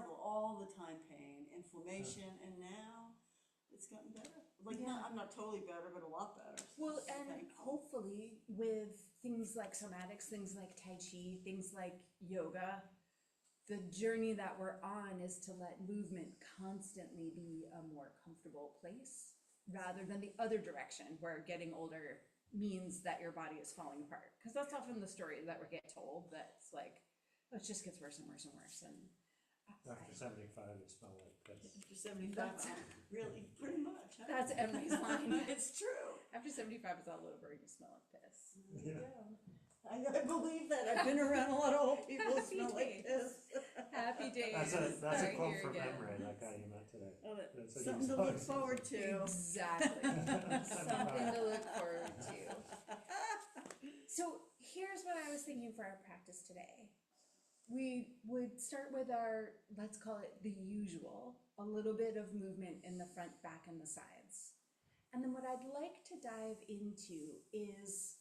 terrible, all the time pain, inflammation, and now it's gotten better. Like, I'm not totally better, but a lot better. Well, So and thankful. hopefully with things like somatics, things like Tai Chi, things like yoga, the journey that we're on is to let movement constantly be a more comfortable place rather than the other direction where getting older means that your body is falling apart. Because that's often the story that we get told, that it's like, oh, it just gets worse and worse and worse. And After 75, you smell like piss. After 75, really, pretty much. Huh? that's Emery's line. It's true. After 75 is all over, you smell like piss. There you Yeah. go. I believe that. I've been around a lot of old people who smell like days. this. Happy days. That's a Right quote here from again. Emery, that guy you met today. Oh, That's what something he to was look forward to. Exactly. Something to look forward to. So here's what I was thinking for our practice today. We would start with our, let's call it the usual, a little bit of movement in the front, back, and the sides. And then what I'd like to dive into is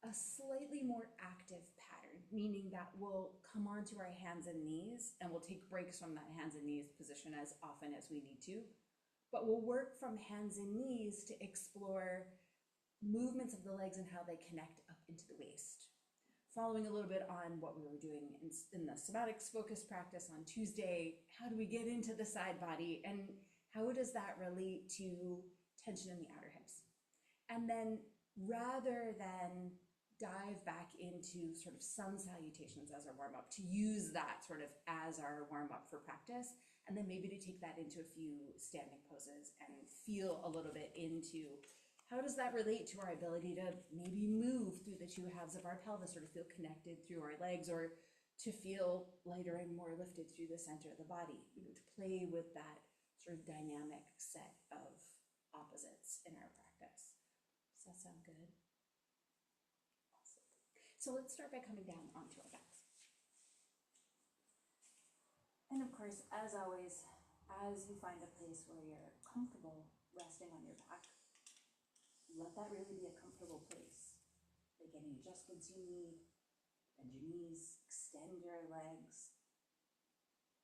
a slightly more active pattern, meaning that we'll come onto our hands and knees and we'll take breaks from that hands and knees position as often as we need to. But we'll work from hands and knees to explore movements of the legs and how they connect up into the waist. Following a little bit on what we were doing in the somatics focus practice on Tuesday, how do we get into the side body and how does that relate to tension in the outer hips? And then rather than dive back into sort of sun salutations as our warm-up, to use that sort of as our warm-up for practice, and then maybe to take that into a few standing poses and feel a little bit into how does that relate to our ability to maybe move through the two halves of our pelvis, or to feel connected through our legs, or to feel lighter and more lifted through the center of the body, to play with that sort of dynamic set of opposites in our practice. Does that sound good? Awesome. So let's start by coming down onto our backs. And of course, as always, as you find a place where you're comfortable resting on your back, let that really be a comfortable place. Make any adjustments you need. Bend your knees, extend your legs.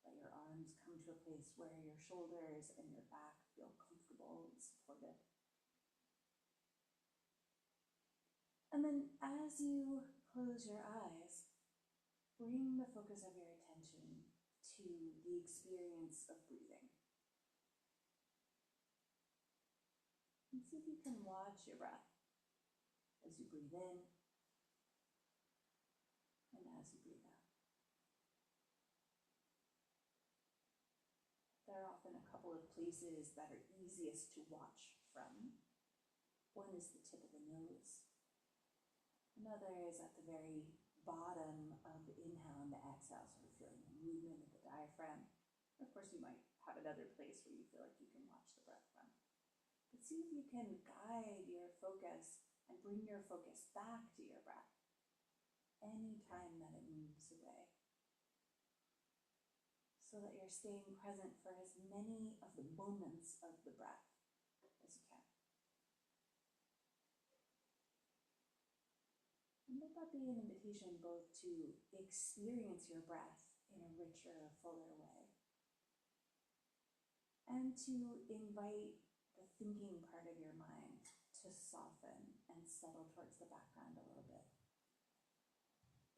Let your arms come to a place where your shoulders and your back feel comfortable and supported. And then as you close your eyes, bring the focus of your attention to the experience of breathing. And see if you can watch your breath as you breathe in and as you breathe out. There are often a couple of places that are easiest to watch from. One is the tip of the nose. Another is at the very bottom of the inhale and the exhale, sort of feeling the movement of the diaphragm. Of course, you might have another place where you feel like you can watch the breath from. But see if you can guide your focus and bring your focus back to your breath anytime that it moves away, so that you're staying present for as many of the moments of the breath as you can. And let that be an invitation both to experience your breath in a richer, fuller way, and to invite the thinking part of your mind to soften and settle towards the background a little bit.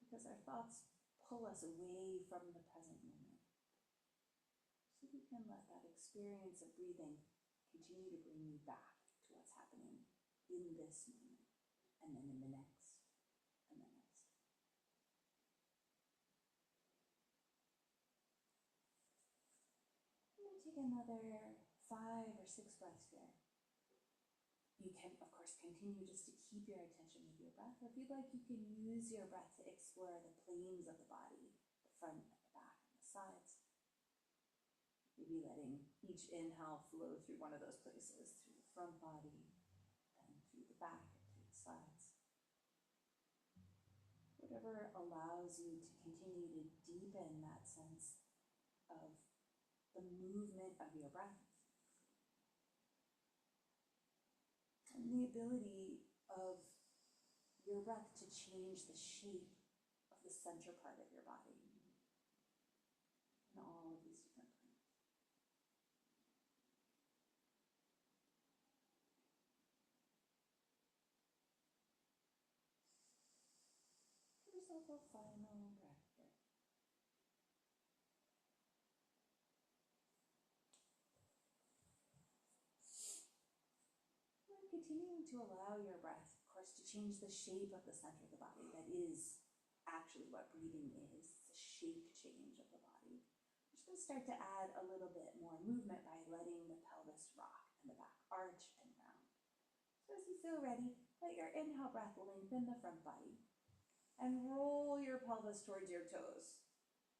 Because our thoughts pull us away from the present moment. So we can let that experience of breathing continue to bring you back to what's happening in this moment, and then in the next, and the next. And then take another 5 or 6 breaths here. You can, of course, continue just to keep your attention with your breath, or if you'd like, you can use your breath to explore the planes of the body, the front, the back, and the sides. Maybe letting each inhale flow through one of those places, through the front body, and through the back, and through the sides. Whatever allows you to continue to deepen that sense of the movement of your breath. And the ability of your breath to change the shape of the center part of your body. And all of these little final breath here. And continuing to allow your breath, of course, to change the shape of the center of the body. That is actually what breathing is. It's a shape change of the body. We're just going to start to add a little bit more movement by letting the pelvis rock and the back arch and round. So as you feel ready, let your inhale breath lengthen the front body and roll your pelvis towards your toes.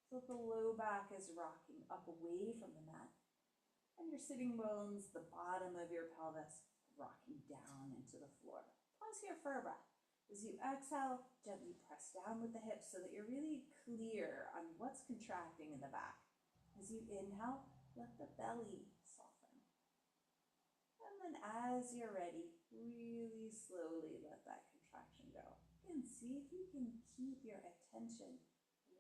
So the low back is rocking up away from the mat and your sitting bones, the bottom of your pelvis, rocking down into the floor. Pause here for a breath. As you exhale, gently press down with the hips so that you're really clear on what's contracting in the back. As you inhale, let the belly soften. And then as you're ready, really slowly let that contraction go. And see if you can keep your attention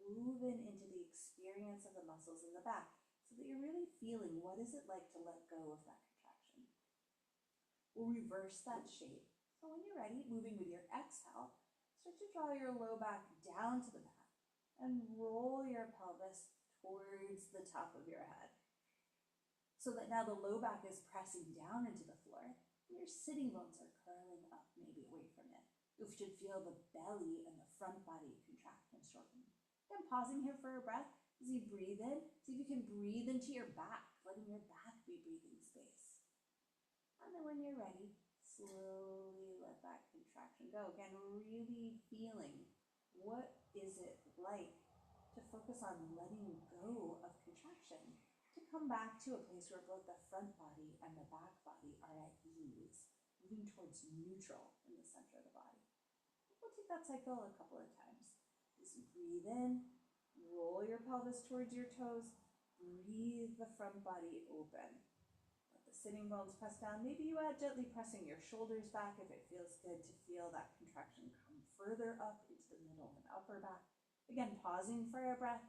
moving into the experience of the muscles in the back so that you're really feeling what is it like to let go of that contraction. We'll reverse that shape. So when you're ready, moving with your exhale, start to draw your low back down to the mat and roll your pelvis towards the top of your head. So that now the low back is pressing down into the floor and your sitting bones are curling up maybe away from it. You should feel the belly and the front body contract and shorten. Again, pausing here for a breath as you breathe in. See if you can breathe into your back, letting your back be breathing space. And then when you're ready, slowly let that contraction go. Again, really feeling what is it like to focus on letting go of contraction, to come back to a place where both the front body and the back body are at ease, moving towards neutral in the center of the body. We'll take that cycle a couple of times. As you breathe in, roll your pelvis towards your toes, breathe the front body open. Let the sitting bones press down. Maybe you add gently pressing your shoulders back if it feels good to feel that contraction come further up into the middle and upper back. Again, pausing for a breath.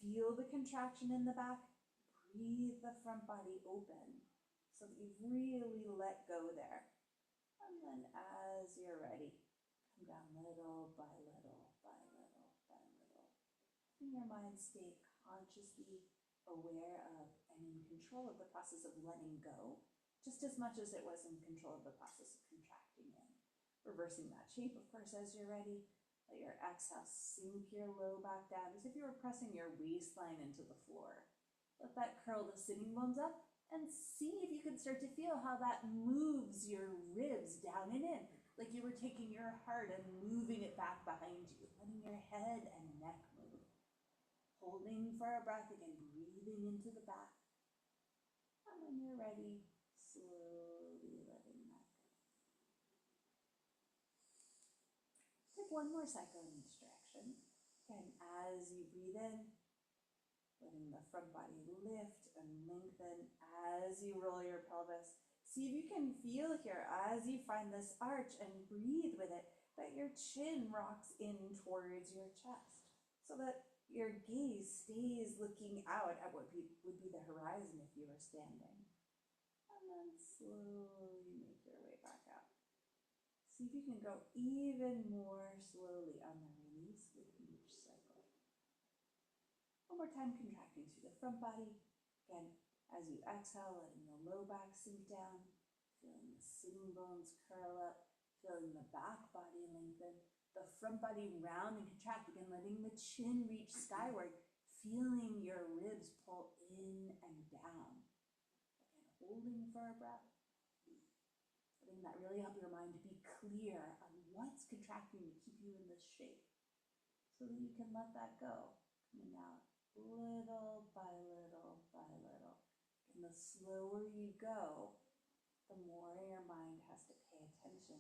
Feel the contraction in the back. Breathe the front body open so that you've really let go there. And then as you're ready, come down little by little by little by little. In your mind, stay consciously aware of and in control of the process of letting go, just as much as it was in control of the process of contracting in. Reversing that shape, of course, as you're ready. Let your exhale sink your low back down as if you were pressing your waistline into the floor. Let that curl the sitting bones up and see if you can start to feel how that moves your ribs down and in, like you were taking your heart and moving it back behind you, letting your head and neck move. Holding for a breath again, breathing into the back. And when you're ready, slowly letting that go. Take one more cycle in each direction. Again, as you breathe in, letting the front body lift and lengthen as you roll your pelvis. See if you can feel here as you find this arch and breathe with it, that your chin rocks in towards your chest so that your gaze stays looking out at what would be the horizon if you were standing. And then slowly make your way back out. See if you can go even more slowly on the release with each cycle. One more time, contracting through the front body. Again, as you exhale, letting the low back sink down, feeling the sitting bones curl up, feeling the back body lengthen, the front body round and contract, again, letting the chin reach skyward, feeling your ribs pull in and down. Again, holding for a breath. Letting that really help your mind be clear on what's contracting to keep you in this shape so that you can let that go. Coming out little by little by little. And the slower you go, the more your mind has to pay attention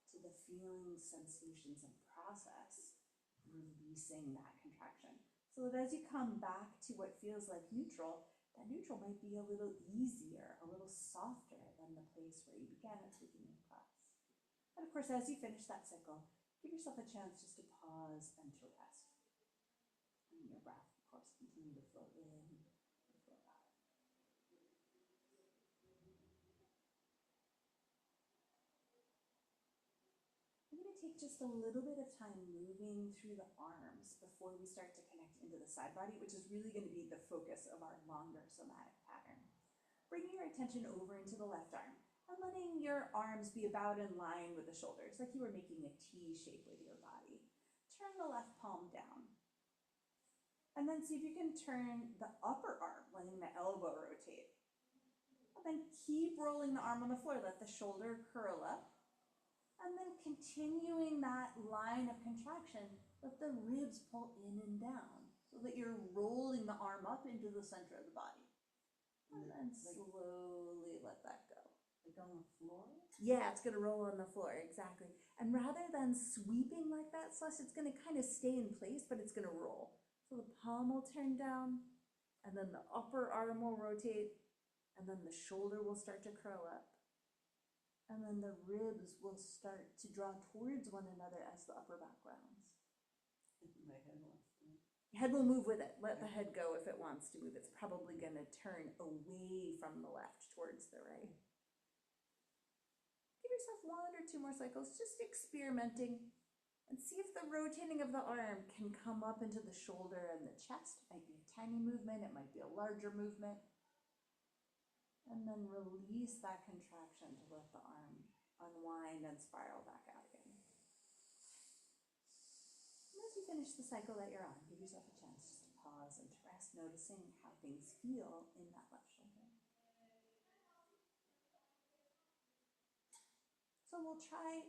to the feelings, sensations, and process, releasing that contraction. So that as you come back to what feels like neutral, that neutral might be a little easier, a little softer than the place where you began at the beginning of class. And of course, as you finish that cycle, give yourself a chance just to pause and to rest. And your breath, of course, continue to flow in and flow out. I'm going to take just a little bit of time moving through the arms before we start to connect into the side body, which is really going to be the focus of our longer somatic pattern. Bringing your attention over into the left arm and letting your arms be about in line with the shoulders, like you were making a T shape with your body. Turn the left palm down. And then see if you can turn the upper arm, letting the elbow rotate. And then keep rolling the arm on the floor. Let the shoulder curl up. And then continuing that line of contraction, let the ribs pull in and down so that you're rolling the arm up into the center of the body. And then slowly let that go. Like on the floor? Yeah, it's gonna roll on the floor, exactly. And rather than sweeping like that, Celeste, it's gonna kind of stay in place, but it's gonna roll. So the palm will turn down, and then the upper arm will rotate, and then the shoulder will start to curl up. And then the ribs will start to draw towards one another as the upper back rounds. My head wants to. Head will move with it. Let the head go if it wants to move. It's probably going to turn away from the left towards the right. Give yourself 1 or 2 more cycles, just experimenting, and see if the rotating of the arm can come up into the shoulder and the chest. It might be a tiny movement, it might be a larger movement. And then release that contraction to let the arm unwind and spiral back out again. And as you finish the cycle that you're on, give yourself a chance just to pause and to rest, noticing how things feel in that left shoulder. So we'll try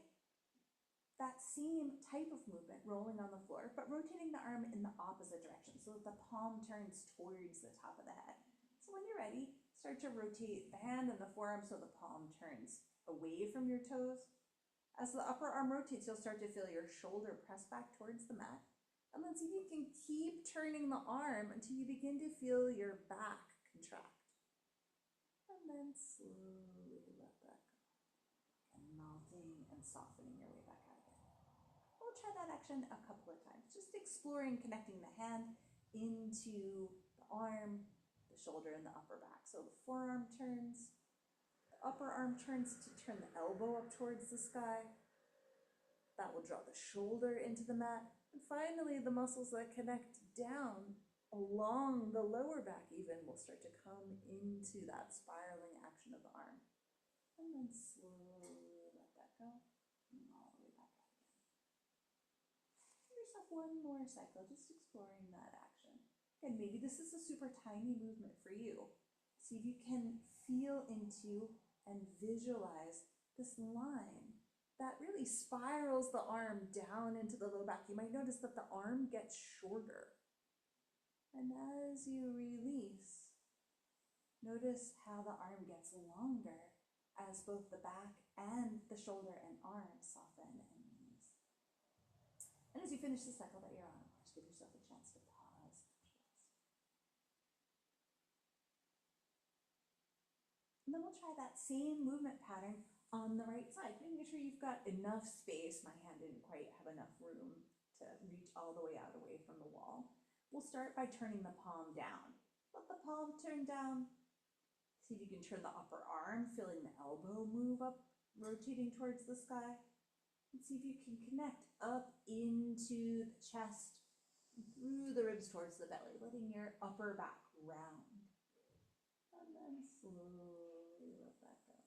that same type of movement, rolling on the floor, but rotating the arm in the opposite direction so that the palm turns towards the top of the head. So when you're ready, start to rotate the hand and the forearm so the palm turns away from your toes. As the upper arm rotates, you'll start to feel your shoulder press back towards the mat. And then see if you can keep turning the arm until you begin to feel your back contract. And then slowly let that go. And melting and softening your way back out again. We'll try that action a couple of times. Just exploring connecting the hand into the arm, shoulder and the upper back. So the forearm turns, the upper arm turns to turn the elbow up towards the sky. That will draw the shoulder into the mat. And finally, the muscles that connect down along the lower back even will start to come into that spiraling action of the arm. And then slowly let that go and all the way back out again. Give yourself 1 more cycle, just exploring that action. And maybe this is a super tiny movement for you. See if you can feel into and visualize this line that really spirals the arm down into the low back. You might notice that the arm gets shorter. And as you release, notice how the arm gets longer as both the back and the shoulder and arm soften and release. And as you finish the cycle that you're on, of course, give yourself a chance to pause. And then we'll try that same movement pattern on the right side, making sure you've got enough space. My hand didn't quite have enough room to reach all the way out away from the wall. We'll start by turning the palm down. Let the palm turn down. See if you can turn the upper arm, feeling the elbow move up, rotating towards the sky. And see if you can connect up into the chest, through the ribs towards the belly, letting your upper back round. And then slowly let that go.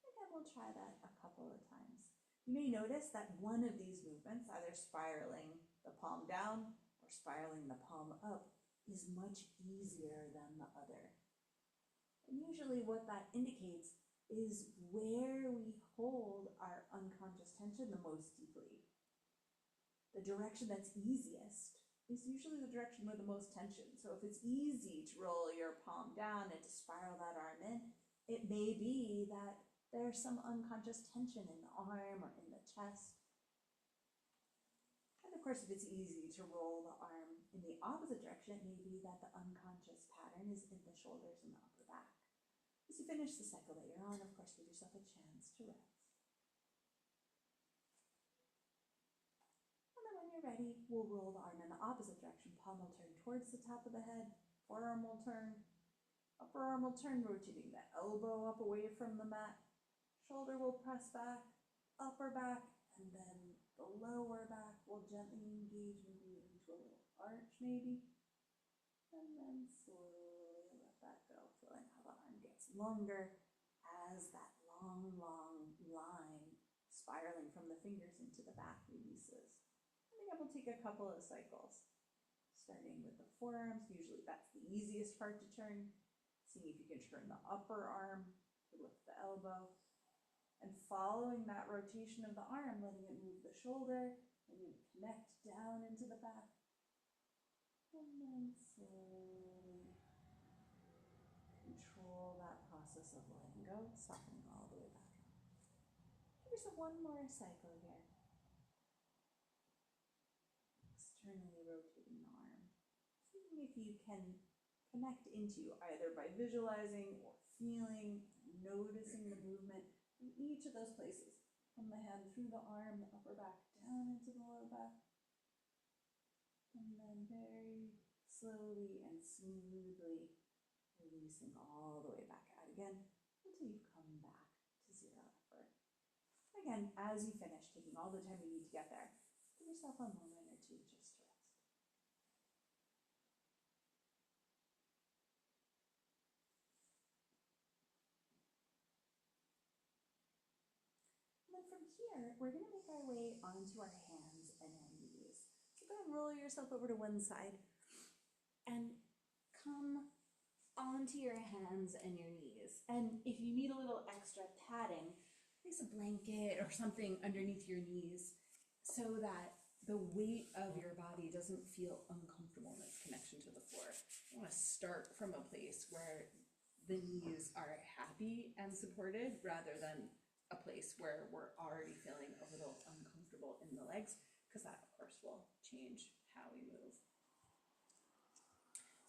Again, we'll try that a couple of times. You may notice that one of these movements, either spiraling the palm down or spiraling the palm up, is much easier than the other. And usually what that indicates is where we hold our unconscious tension the most deeply. The direction that's easiest is usually the direction with the most tension. So if it's easy to roll your palm down and to spiral that arm in, it may be that there's some unconscious tension in the arm or in the chest. And of course, if it's easy to roll the arm in the opposite direction, it may be that the unconscious pattern is in the shoulders and the upper back. As you finish the cycle that you're on, of course, give yourself a chance to rest. And then when you're ready, we'll roll the arm in the opposite direction. Palm will turn towards the top of the head, forearm will turn, upper arm will turn, rotating the elbow up away from the mat, shoulder will press back, upper back, and then the lower back will gently engage, maybe into a little arch maybe. And then slowly let that go, feeling how the arm gets longer as that long, long line spiraling from the fingers into the back releases. And again, we'll take a couple of cycles, starting with the forearms. Usually that's the easiest part to turn. Seeing if you can turn the upper arm to lift the elbow. And following that rotation of the arm, letting it move the shoulder, and you connect down into the back. And then slowly control that process of letting go, softening all the way back. Give yourself one more cycle here. Externally rotating the arm. Seeing if you can connect into either by visualizing or feeling, noticing the movement in each of those places. From the head through the arm, the upper back, down into the lower back. And then very slowly and smoothly releasing all the way back out again until you come back to zero effort. Again, as you finish, taking all the time you need to get there, give yourself a moment or two just to rest. And then from here, we're going to make our way onto our hands and our knees. So go ahead and roll yourself over to one side and come onto your hands and your knees. And if you need a little extra padding, place a blanket or something underneath your knees so that the weight of your body doesn't feel uncomfortable in its connection to the floor. You want to start from a place where the knees are happy and supported rather than a place where we're already feeling a little uncomfortable in the legs, because that of course will change how we move.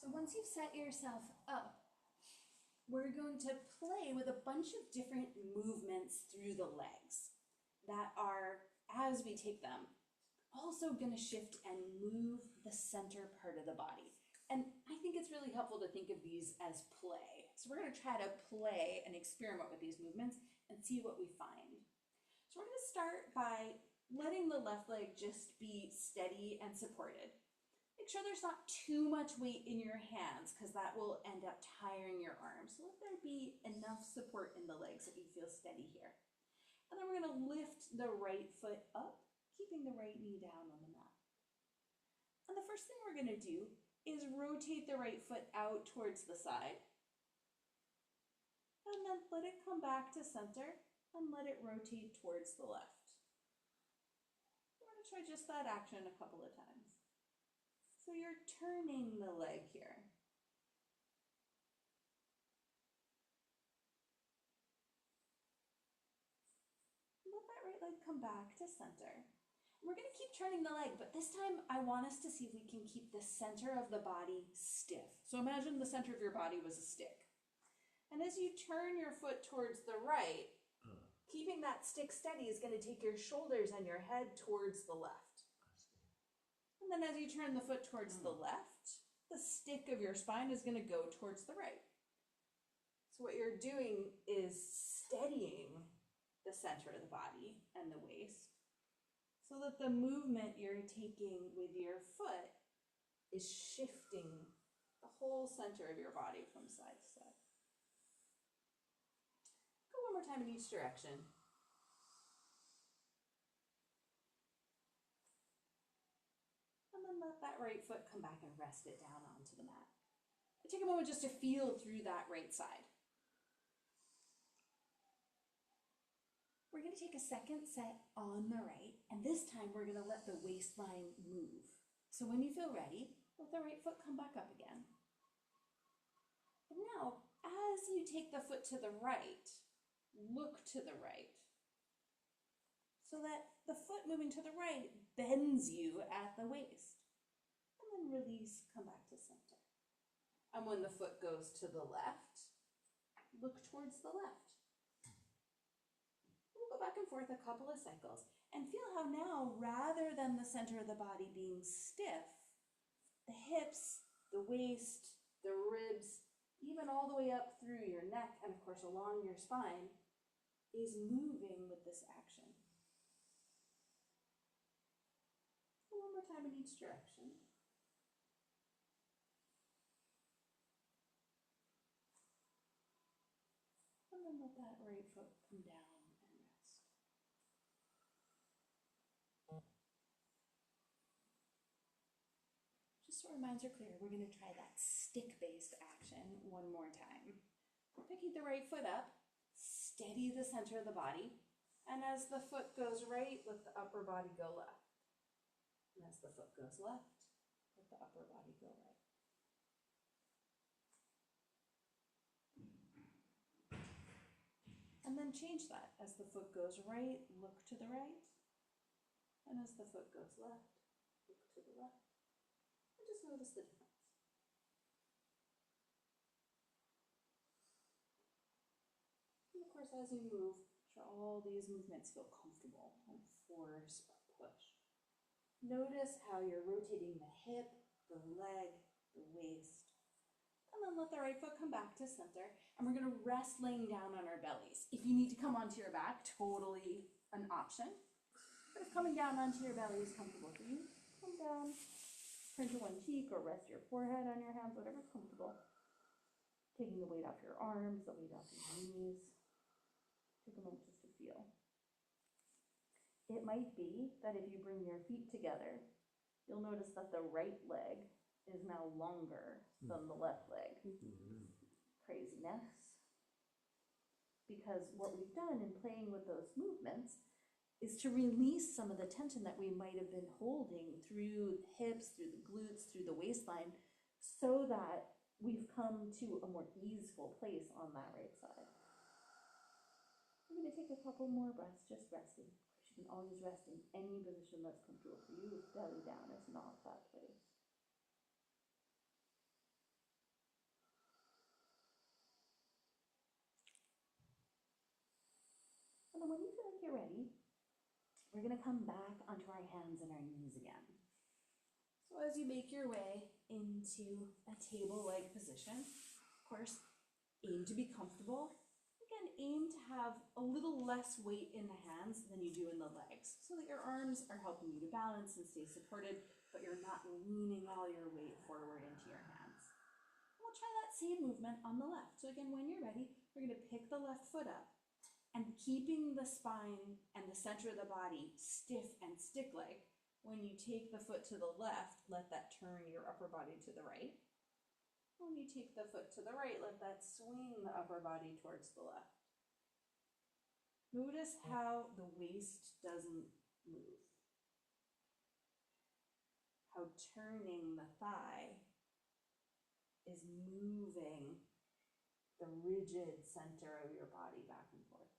So once you've set yourself up, we're going to play with a bunch of different movements through the legs that are, as we take them, also going to shift and move the center part of the body. And I think it's really helpful to think of these as play. So we're going to try to play and experiment with these movements and see what we find. So we're going to start by letting the left leg just be steady and supported. Make sure there's not too much weight in your hands because that will end up tiring your arms. So let there be enough support in the legs that you feel steady here. And then we're going to lift the right foot up, keeping the right knee down on the mat. And the first thing we're going to do is rotate the right foot out towards the side. And then let it come back to center and let it rotate towards the left. We're going to try just that action a couple of times. So you're turning the leg here. Let that right leg come back to center. We're going to keep turning the leg, but this time I want us to see if we can keep the center of the body stiff. So imagine the center of your body was a stick. And as you turn your foot towards the right, keeping that stick steady is going to take your shoulders and your head towards the left. And then as you turn the foot towards the left, the stick of your spine is going to go towards the right. So what you're doing is steadying the center of the body and the waist so that the movement you're taking with your foot is shifting the whole center of your body from side to side. Go one more time in each direction. And then let that right foot come back and rest it down onto the mat. And take a moment just to feel through that right side. We're going to take a second set on the right, and this time we're going to let the waistline move. So when you feel ready, let the right foot come back up again. And now, as you take the foot to the right, look to the right, so that the foot moving to the right bends you at the waist. And then release, come back to center. And when the foot goes to the left, look towards the left. We'll go back and forth a couple of cycles and feel how now, rather than the center of the body being stiff, the hips, the waist, the ribs, even all the way up through your neck and of course along your spine, is moving with this action. time in each direction. And then let that right foot come down and rest. Just so our minds are clear, we're going to try that stick-based action one more time. Picking the right foot up, steady the center of the body, and as the foot goes right, let the upper body go left. And as the foot goes left, let the upper body go right. And then change that. As the foot goes right, look to the right. And as the foot goes left, look to the left. And just notice the difference. And of course, as you move, sure all these movements feel comfortable. Don't force or push. Notice how you're rotating the hip, the leg, the waist. And then let the right foot come back to center. And we're going to rest laying down on our bellies. If you need to come onto your back, totally an option. But if coming down onto your belly is comfortable for you, come down, turn to one cheek, or rest your forehead on your hands, whatever's comfortable. Taking the weight off your arms, the weight off your knees. Take a moment just to feel. It might be that if you bring your feet together, you'll notice that the right leg is now longer than the left leg. Craziness. Because what we've done in playing with those movements is to release some of the tension that we might have been holding through the hips, through the glutes, through the waistline, so that we've come to a more easeful place on that right side. We're going to take a couple more breaths, just resting. You can always rest in any position that's comfortable for you. Belly down is not that place. And then when you feel like you're ready, we're going to come back onto our hands and our knees again. So as you make your way into a table-like position, of course, aim to be comfortable. Again, aim to have a little less weight in the hands than you do in the legs, so that your arms are helping you to balance and stay supported, but you're not leaning all your weight forward into your hands. And we'll try that same movement on the left. So again, when you're ready, we're going to pick the left foot up, and keeping the spine and the center of the body stiff and stick-like, when you take the foot to the left, let that turn your upper body to the right. When you take the foot to the right, let that swing the upper body towards the left. Notice how the waist doesn't move. How turning the thigh is moving the rigid center of your body back and forth.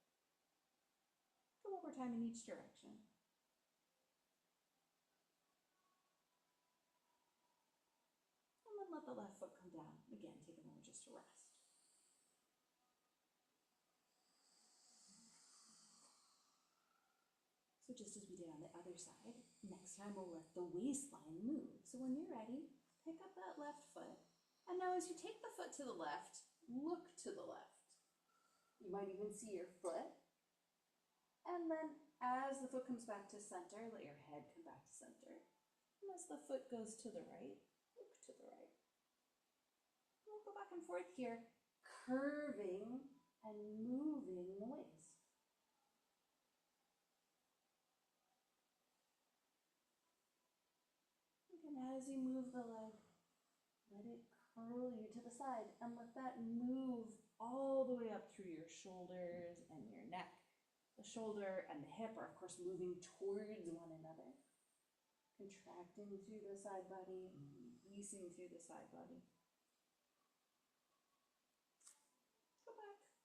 Go one more time in each direction. Let the left foot come down. Again, take a moment just to rest. So just as we did on the other side, next time we'll let the waistline move. So when you're ready, pick up that left foot. And now as you take the foot to the left, look to the left. You might even see your foot. And then as the foot comes back to center, let your head come back to center. And as the foot goes to the right, look to the right. We'll go back and forth here, curving and moving the waist. And as you move the leg, let it curl you to the side and let that move all the way up through your shoulders and your neck. The shoulder and the hip are, of course, moving towards one another, contracting through the side body and releasing through the side body.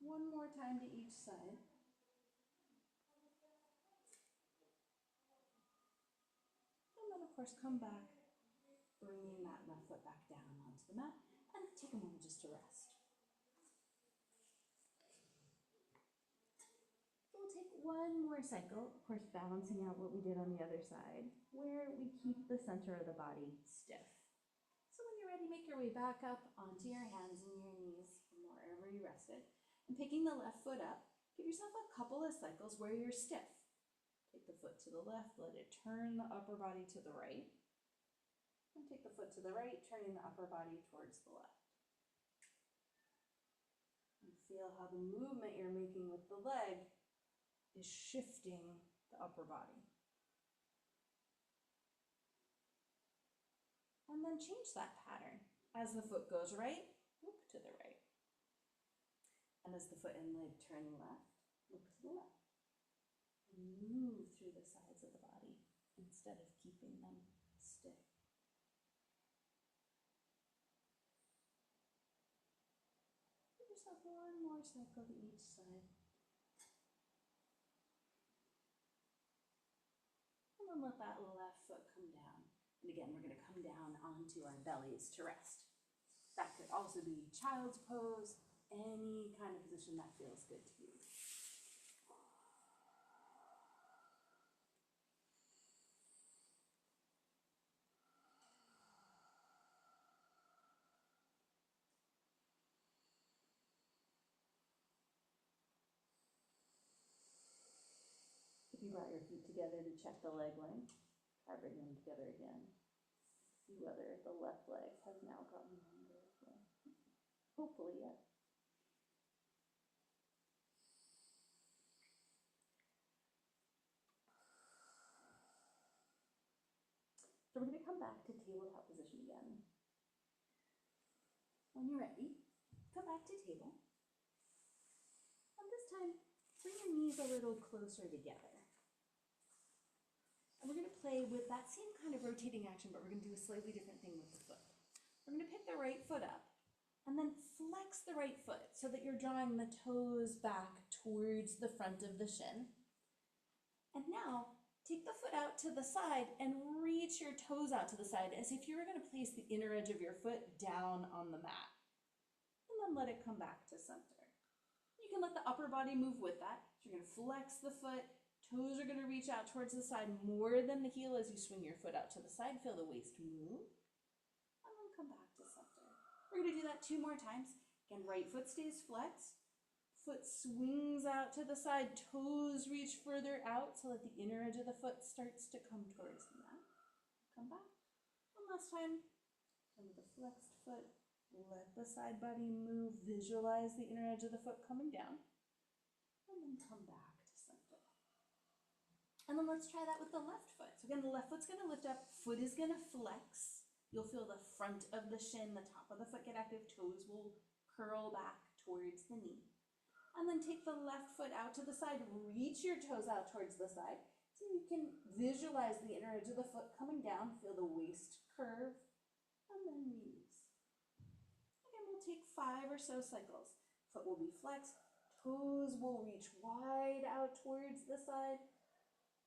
One more time to each side. And then, of course, come back, bringing that left foot back down onto the mat, and take a moment just to rest. So we'll take one more cycle, of course, balancing out what we did on the other side, where we keep the center of the body stiff. So when you're ready, make your way back up onto your hands and your knees from wherever you rested. And picking the left foot up, give yourself a couple of cycles where you're stiff. Take the foot to the left, let it turn the upper body to the right. foot to the right, turning the upper body towards the left. And feel how the movement you're making with the leg is shifting the upper body. And then change that pattern. As the foot goes right, look to the right. And as the foot and leg turn left, look to the left. And move through the sides of the body instead of keeping them stiff. Give yourself one more cycle to each side. And then let that left foot come down. And again, we're going to come down onto our bellies to rest. That could also be child's pose, any kind of position that feels good to you. If you brought your feet together to check the leg length, try bringing them together again. See whether the left leg has now gotten longer as well. Hopefully, yes. So we're going to come back to tabletop position again. When you're ready, come back to table. And this time, bring your knees a little closer together. And we're going to play with that same kind of rotating action, but we're going to do a slightly different thing with the foot. We're going to pick the right foot up and then flex the right foot so that you're drawing the toes back towards the front of the shin. And now, take the foot out to the side and reach your toes out to the side as if you were going to place the inner edge of your foot down on the mat. And then let it come back to center. You can let the upper body move with that. So you're going to flex the foot. Toes are going to reach out towards the side more than the heel as you swing your foot out to the side. Feel the waist move. And then come back to center. We're going to do that 2 more times. Again, right foot stays flexed. Foot swings out to the side. Toes reach further out so that the inner edge of the foot starts to come towards the mat. Come back. One last time. And with the flexed foot, let the side body move. Visualize the inner edge of the foot coming down. And then come back. And then let's try that with the left foot. So again, the left foot's going to lift up, foot is going to flex. You'll feel the front of the shin, the top of the foot get active, toes will curl back towards the knee. And then take the left foot out to the side, reach your toes out towards the side. So you can visualize the inner edge of the foot coming down, feel the waist curve, and then release. Again, we'll take 5 or so cycles. Foot will be flexed, toes will reach wide out towards the side,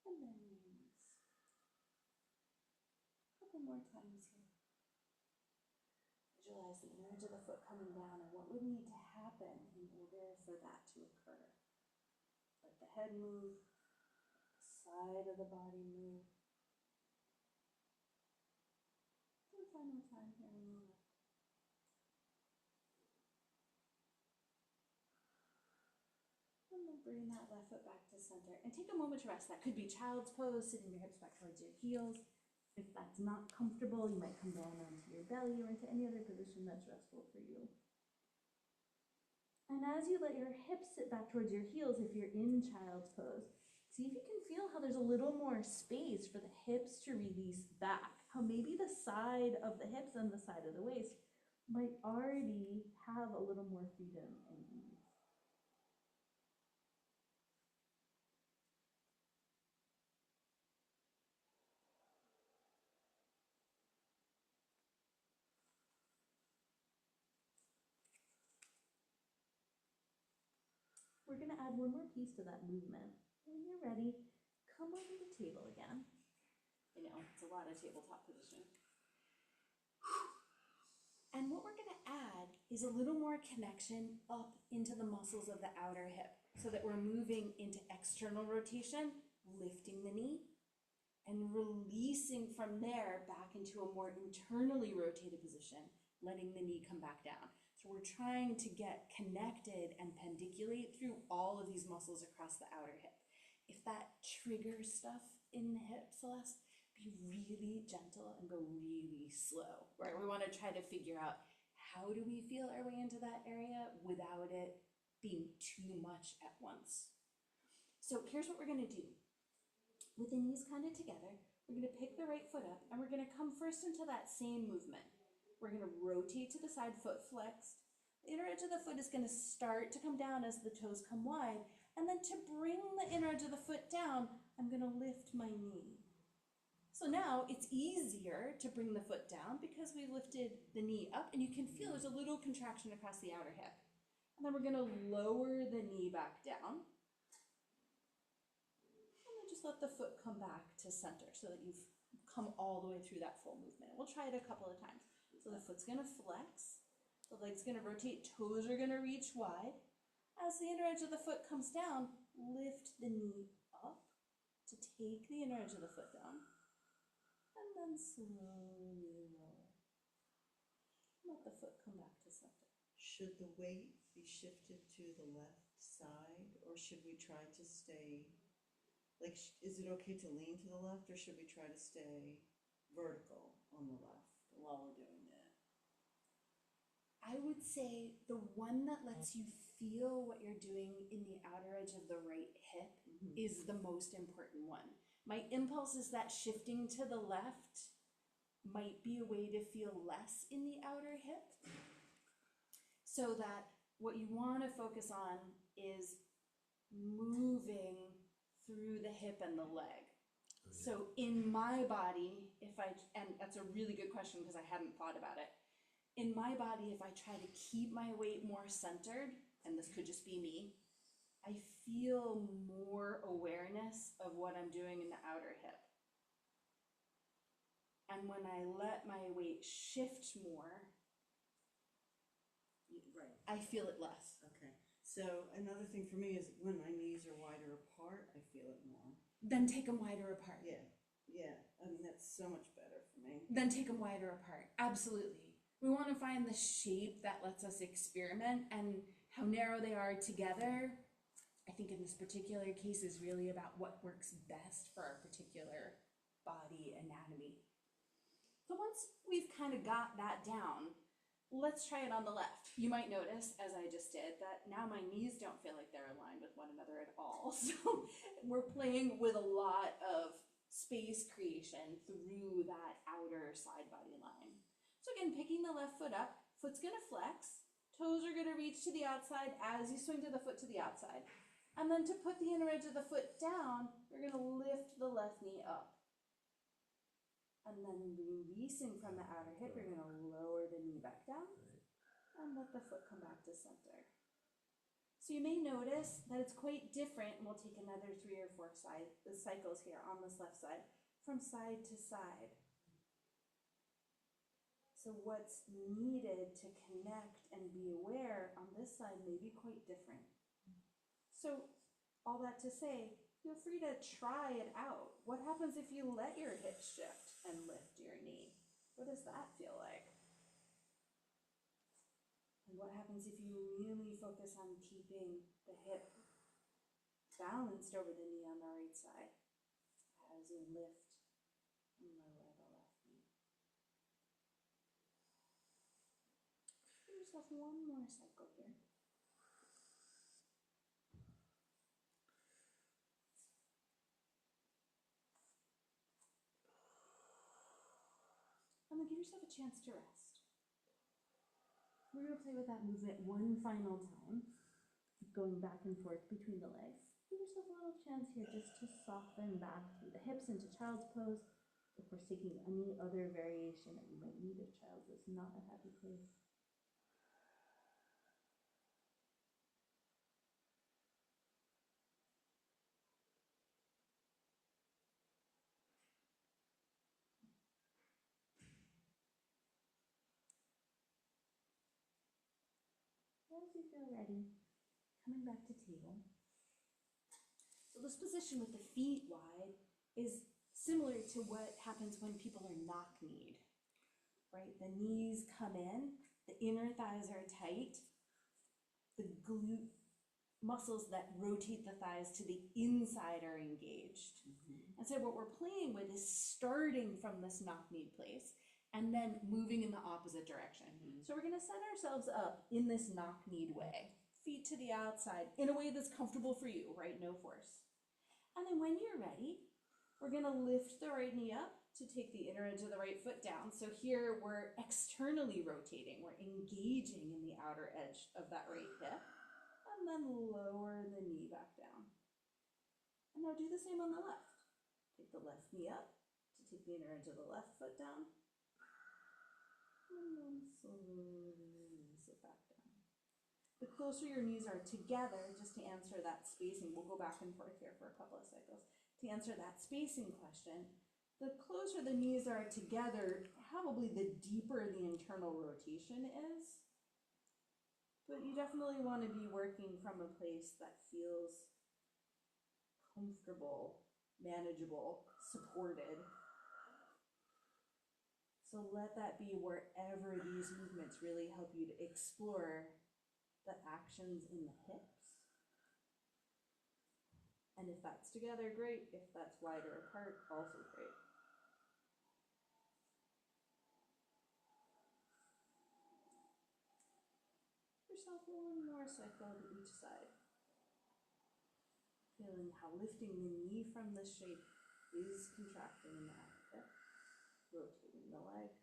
and then release. A couple more times here. Visualize the inner edge of the foot coming down and what would need to happen in order for that to occur. Let the head move, the side of the body move. One final time here on the left. And then bring that left foot back to center and take a moment to rest. That could be child's pose, sitting your hips back towards your heels. If that's not comfortable, you might come down onto your belly or into any other position that's restful for you. And as you let your hips sit back towards your heels, if you're in child's pose, see if you can feel how there's a little more space for the hips to release back. How maybe the side of the hips and the side of the waist might already have a little more freedom and ease. We're going to add one more piece to that movement. When you're ready, come over to table again. I know, it's a lot of tabletop position. And what we're going to add is a little more connection up into the muscles of the outer hip so that we're moving into external rotation, lifting the knee, and releasing from there back into a more internally rotated position, letting the knee come back down. So we're trying to get connected and pendiculate through all of these muscles across the outer hip. If that triggers stuff in the hip, Celeste, be really gentle and go really slow. right? We want to try to figure out how do we feel our way into that area without it being too much at once. So here's what we're going to do. With the knees kind of together, we're going to pick the right foot up and we're going to come first into that same movement. We're going to rotate to the side, foot flexed. The inner edge of the foot is going to start to come down as the toes come wide. And then to bring the inner edge of the foot down, I'm going to lift my knee. So now it's easier to bring the foot down because we lifted the knee up and you can feel there's a little contraction across the outer hip. And then we're going to lower the knee back down. Just let the foot come back to center so that you've come all the way through that full movement. We'll try it a couple of times. So the foot's going to flex, the leg's going to rotate, toes are going to reach wide. As the inner edge of the foot comes down, lift the knee up to take the inner edge of the foot down, and then slowly lower. Let the foot come back to center. Should the weight be shifted to the left side, or should we try to stay, like, is it okay to lean to the left, or should we try to stay vertical on the left while we're doing that? I would say the one that lets you feel what you're doing in the outer edge of the right hip is the most important one. My impulse is that shifting to the left might be a way to feel less in the outer hip, so that what you want to focus on is moving through the hip and the leg. So in my body, and that's a really good question because I hadn't thought about it. In my body, if I try to keep my weight more centered, and this could just be me, I feel more awareness of what I'm doing in the outer hip. And when I let my weight shift more, Right. I feel it less. Okay. So another thing for me is when my knees are wider apart, I feel it more. Then take them wider apart. Yeah. I mean, that's so much better for me. Then take them wider apart. Absolutely. We want to find the shape that lets us experiment, and how narrow they are together, I think in this particular case, is really about what works best for our particular body anatomy. So once we've kind of got that down, let's try it on the left. You might notice, as I just did, that now my knees don't feel like they're aligned with one another at all. So we're playing with a lot of space creation through that outer side body line. So again, picking the left foot up, foot's gonna flex, toes are gonna reach to the outside as you swing to the foot to the outside. And then to put the inner edge of the foot down, you're gonna lift the left knee up. And then releasing from the outer hip, you're gonna lower the knee back down and let the foot come back to center. So you may notice that it's quite different, and we'll take another 3 or 4 cycles here on this left side, from side to side. So what's needed to connect and be aware on this side may be quite different. So all that to say, feel free to try it out. What happens if you let your hips shift and lift your knee? What does that feel like? And what happens if you really focus on keeping the hip balanced over the knee on the right side as you lift and lower the left knee? Give yourself one more cycle here. And then give yourself a chance to rest. We're going to play with that movement one final time, going back and forth between the legs. Give yourself a little chance here just to soften back through the hips into child's pose. Of course, taking any other variation that you might need if child's is not a happy place. As you feel ready, coming back to table. So this position with the feet wide is similar to what happens when people are knock-kneed, right? The knees come in, the inner thighs are tight, the glute muscles that rotate the thighs to the inside are engaged. And so what we're playing with is starting from this knock-kneed place and then moving in the opposite direction. So we're gonna set ourselves up in this knock-kneed way, feet to the outside, in a way that's comfortable for you, right? No force. And then when you're ready, we're gonna lift the right knee up to take the inner edge of the right foot down. So here we're externally rotating, we're engaging in the outer edge of that right hip, and then lower the knee back down. And now do the same on the left. Take the left knee up to take the inner edge of the left foot down, and then slowly release it back down. The closer your knees are together, just to answer that spacing, we'll go back and forth here for a couple of cycles. To answer that spacing question, the closer the knees are together, probably the deeper the internal rotation is. But you definitely want to be working from a place that feels comfortable, manageable, supported. So let that be wherever these movements really help you to explore the actions in the hips. And if that's together, great. If that's wider apart, also great. Yourself one more cycle to each side. Feeling how lifting the knee from the shape is contracting the outer hip, rotating the leg,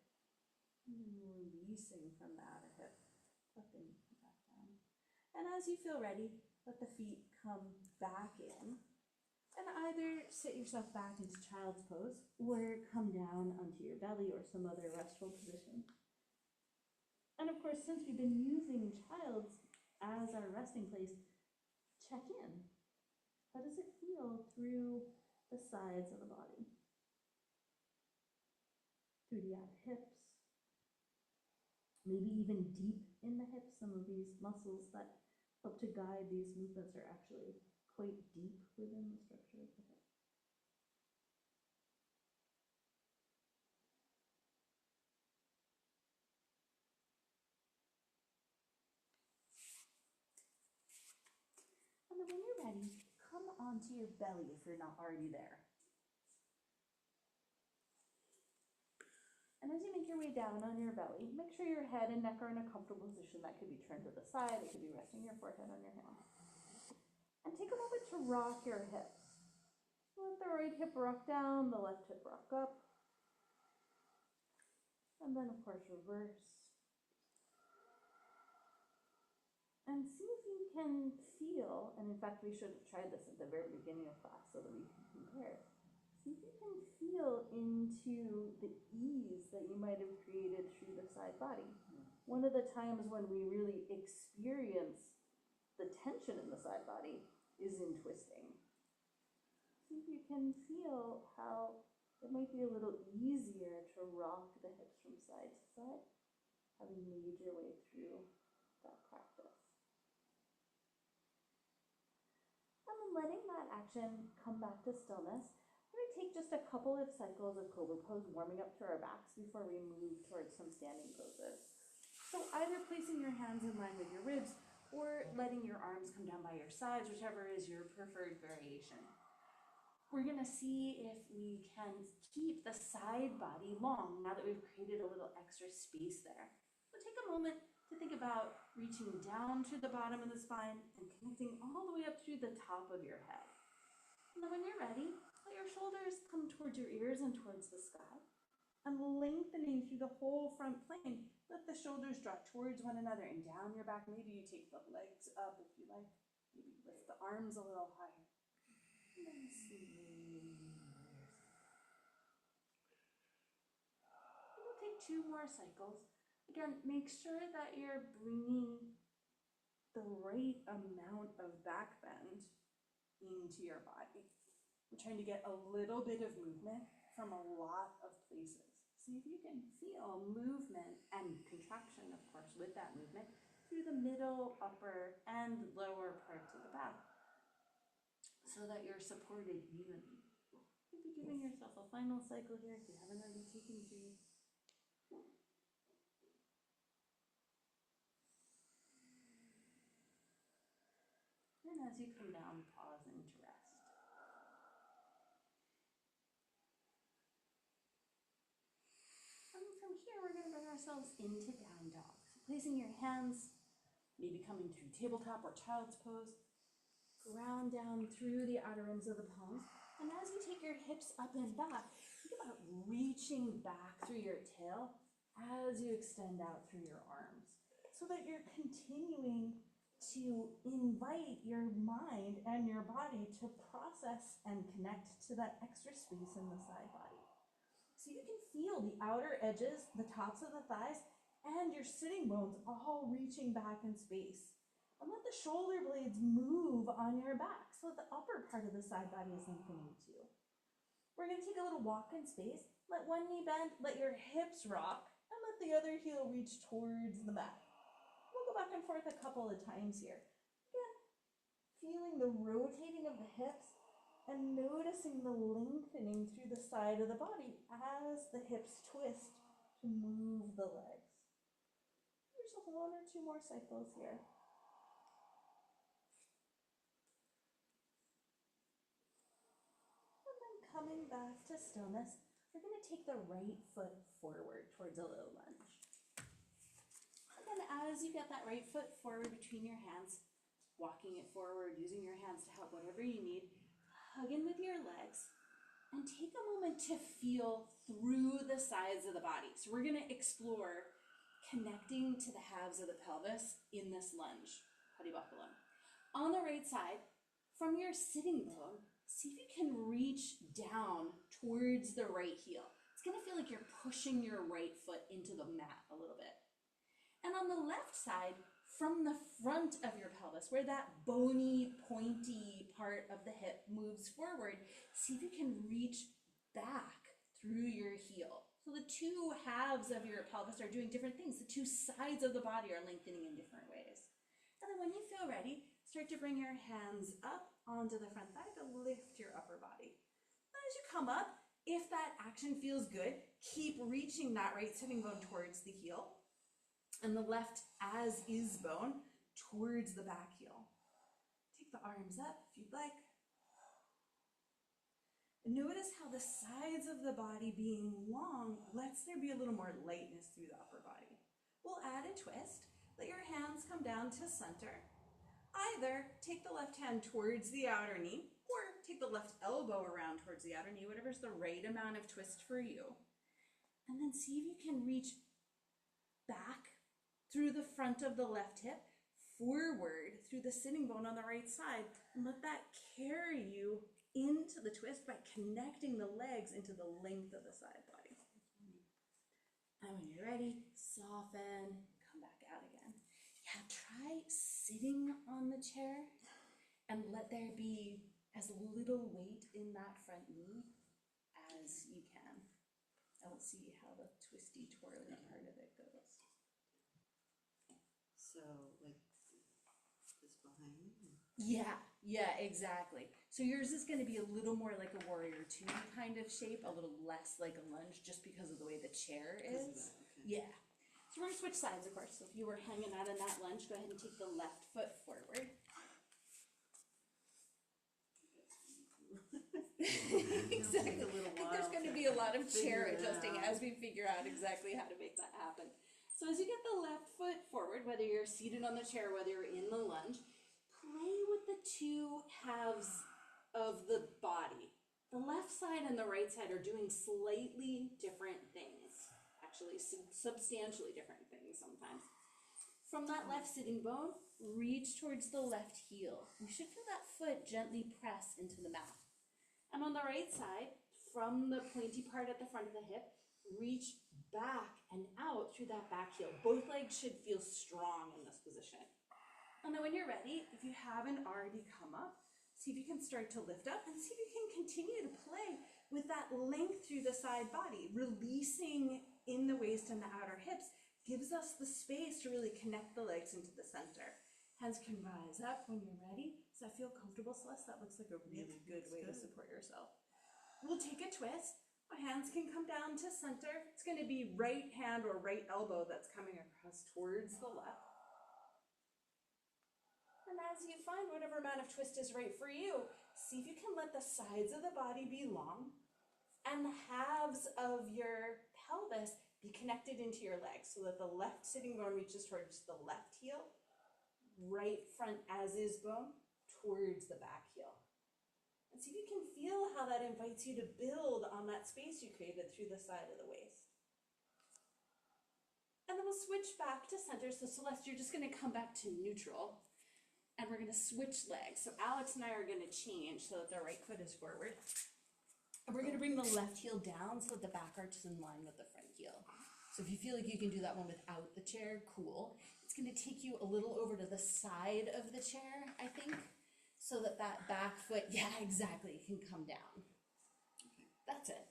and then releasing from the outer hip, tucking back down. And as you feel ready, let the feet come back in, and either sit yourself back into child's pose, or come down onto your belly or some other restful position. And of course, since we've been using child's as our resting place, check in. How does it feel through the sides of the body? Through the outer hips, maybe even deep in the hips. Some of these muscles that help to guide these movements are actually quite deep within the structure of the hip. And then when you're ready, come onto your belly if you're not already there. And as you make your way down on your belly, make sure your head and neck are in a comfortable position. That could be turned to the side, it could be resting your forehead on your hand. And take a moment to rock your hips. Let the right hip rock down, the left hip rock up. And then of course reverse. And see if you can feel, and in fact we should have tried this at the very beginning of class so that we can compare. See if you can feel into the ease that you might have created through the side body. One of the times when we really experience the tension in the side body is in twisting. See if you can feel how it might be a little easier to rock the hips from side to side, having made your way through that practice. And then letting that action come back to stillness, we're going to take just a couple of cycles of Cobra Pose, warming up to our backs before we move towards some standing poses. So either placing your hands in line with your ribs or letting your arms come down by your sides, whichever is your preferred variation. We're going to see if we can keep the side body long now that we've created a little extra space there. So take a moment to think about reaching down to the bottom of the spine and connecting all the way up through the top of your head. And then when you're ready, let your shoulders come towards your ears and towards the sky. And lengthening through the whole front plane, let the shoulders drop towards one another and down your back. Maybe you take the legs up if you like. Maybe lift the arms a little higher. And then we'll take 2 more cycles. Again, make sure that you're bringing the right amount of back bend into your body. We're trying to get a little bit of movement from a lot of places. See if you can feel movement and contraction, of course, with that movement through the middle, upper, and lower parts of the back so that you're supported evenly. Maybe giving yourself a final cycle here if you haven't already taken 2. And as you come down, pausing to rest. And from we're going to bring ourselves into down dog. So placing your hands, maybe coming through tabletop or child's pose, ground down through the outer rims of the palms. And as you take your hips up and back, think about reaching back through your tail as you extend out through your arms, so that you're continuing to invite your mind and your body to process and connect to that extra space in the side body. So you can feel the outer edges, the tops of the thighs, and your sitting bones all reaching back in space. And let the shoulder blades move on your back so that the upper part of the side body is lengthening too. We're going to take a little walk in space. Let one knee bend, let your hips rock, and let the other heel reach towards the mat. We'll go back and forth a couple of times here. Again, feeling the rotating of the hips and noticing the lengthening through the side of the body as the hips twist to move the legs. Give yourself 1 or 2 more cycles here. And then coming back to stillness, we're going to take the right foot forward towards a little lunge. And then as you get that right foot forward between your hands, walking it forward, using your hands to help whatever you need, hug in with your legs, and take a moment to feel through the sides of the body. So we're going to explore connecting to the halves of the pelvis in this lunge. Putty buckle in. On the right side, from your sitting bone, see if you can reach down towards the right heel. It's going to feel like you're pushing your right foot into the mat a little bit. And on the left side, from the front of your pelvis, where that bony, pointy part of the hip moves forward, see if you can reach back through your heel. So the two halves of your pelvis are doing different things. The two sides of the body are lengthening in different ways. And then when you feel ready, start to bring your hands up onto the front thigh to lift your upper body. And as you come up, if that action feels good, keep reaching that right sitting bone towards the heel and the left as is bone towards the back heel. Take the arms up if you'd like. Notice how the sides of the body being long lets there be a little more lightness through the upper body. We'll add a twist. Let your hands come down to center. Either take the left hand towards the outer knee or take the left elbow around towards the outer knee, whatever's the right amount of twist for you. And then see if you can reach back through the front of the left hip, forward through the sitting bone on the right side, and let that carry you into the twist by connecting the legs into the length of the side body. And when you're ready, soften, come back out again. Yeah, try sitting on the chair and let there be as little weight in that front knee as you can. And we'll see how the twisty, twirly part of it goes. So, like, this behind me? Yeah, exactly. So yours is going to be a little more like a warrior two kind of shape, a little less like a lunge just because of the way the chair Because of is. that, okay. Yeah. So we're going to switch sides, of course. So if you were hanging out in that lunge, go ahead and take the left foot forward. Exactly. A little I think there's while going to to be a lot of chair figure it adjusting out. as we figure out exactly how to make that happen. So as you get the left foot forward, whether you're seated on the chair, whether you're in the lunge, play with the two halves of the body. The left side and the right side are doing slightly different things. Actually, substantially different things sometimes. From that left sitting bone, reach towards the left heel. You should feel that foot gently press into the mat. And on the right side, from the pointy part at the front of the hip, reach back and out through that back heel. Both legs should feel strong in this position. And then when you're ready, if you haven't already come up, see if you can start to lift up and see if you can continue to play with that length through the side body. Releasing in the waist and the outer hips gives us the space to really connect the legs into the center. Hands can rise up when you're ready. Does that feel comfortable, Celeste? That looks like a really good way to support yourself. We'll take a twist. Our hands can come down to center. It's going to be right hand or right elbow that's coming across towards the left. And as you find whatever amount of twist is right for you, see if you can let the sides of the body be long and the halves of your pelvis be connected into your legs so that the left sitting bone reaches towards the left heel, right front as is bone towards the back heel. And see if you can feel how that invites you to build on that space you created through the side of the waist. And then we'll switch back to center. So Celeste, you're just gonna come back to neutral and we're gonna switch legs. So Alex and I are gonna change so that the right foot is forward. And we're gonna bring the left heel down so that the back arch is in line with the front heel. So if you feel like you can do that one without the chair, cool. It's gonna take you a little over to the side of the chair, I think, so that that back foot, yeah, exactly, can come down. That's it.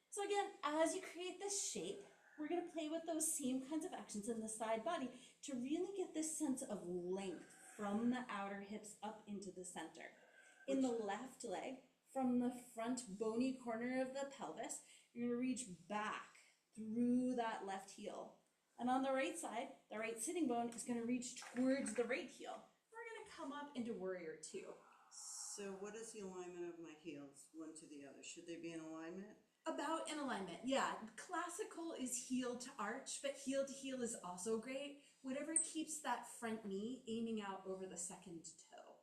So again, as you create this shape, we're gonna play with those same kinds of actions in the side body to really get this sense of length from the outer hips up into the center. In the left leg, from the front bony corner of the pelvis, you're gonna reach back through that left heel. And on the right side, the right sitting bone is gonna reach towards the right heel. We're gonna come up into warrior two. So what is the alignment of my heels, one to the other? Should they be in alignment? About in alignment, yeah. Classical is heel to arch, but heel to heel is also great. Whatever keeps that front knee aiming out over the second toe,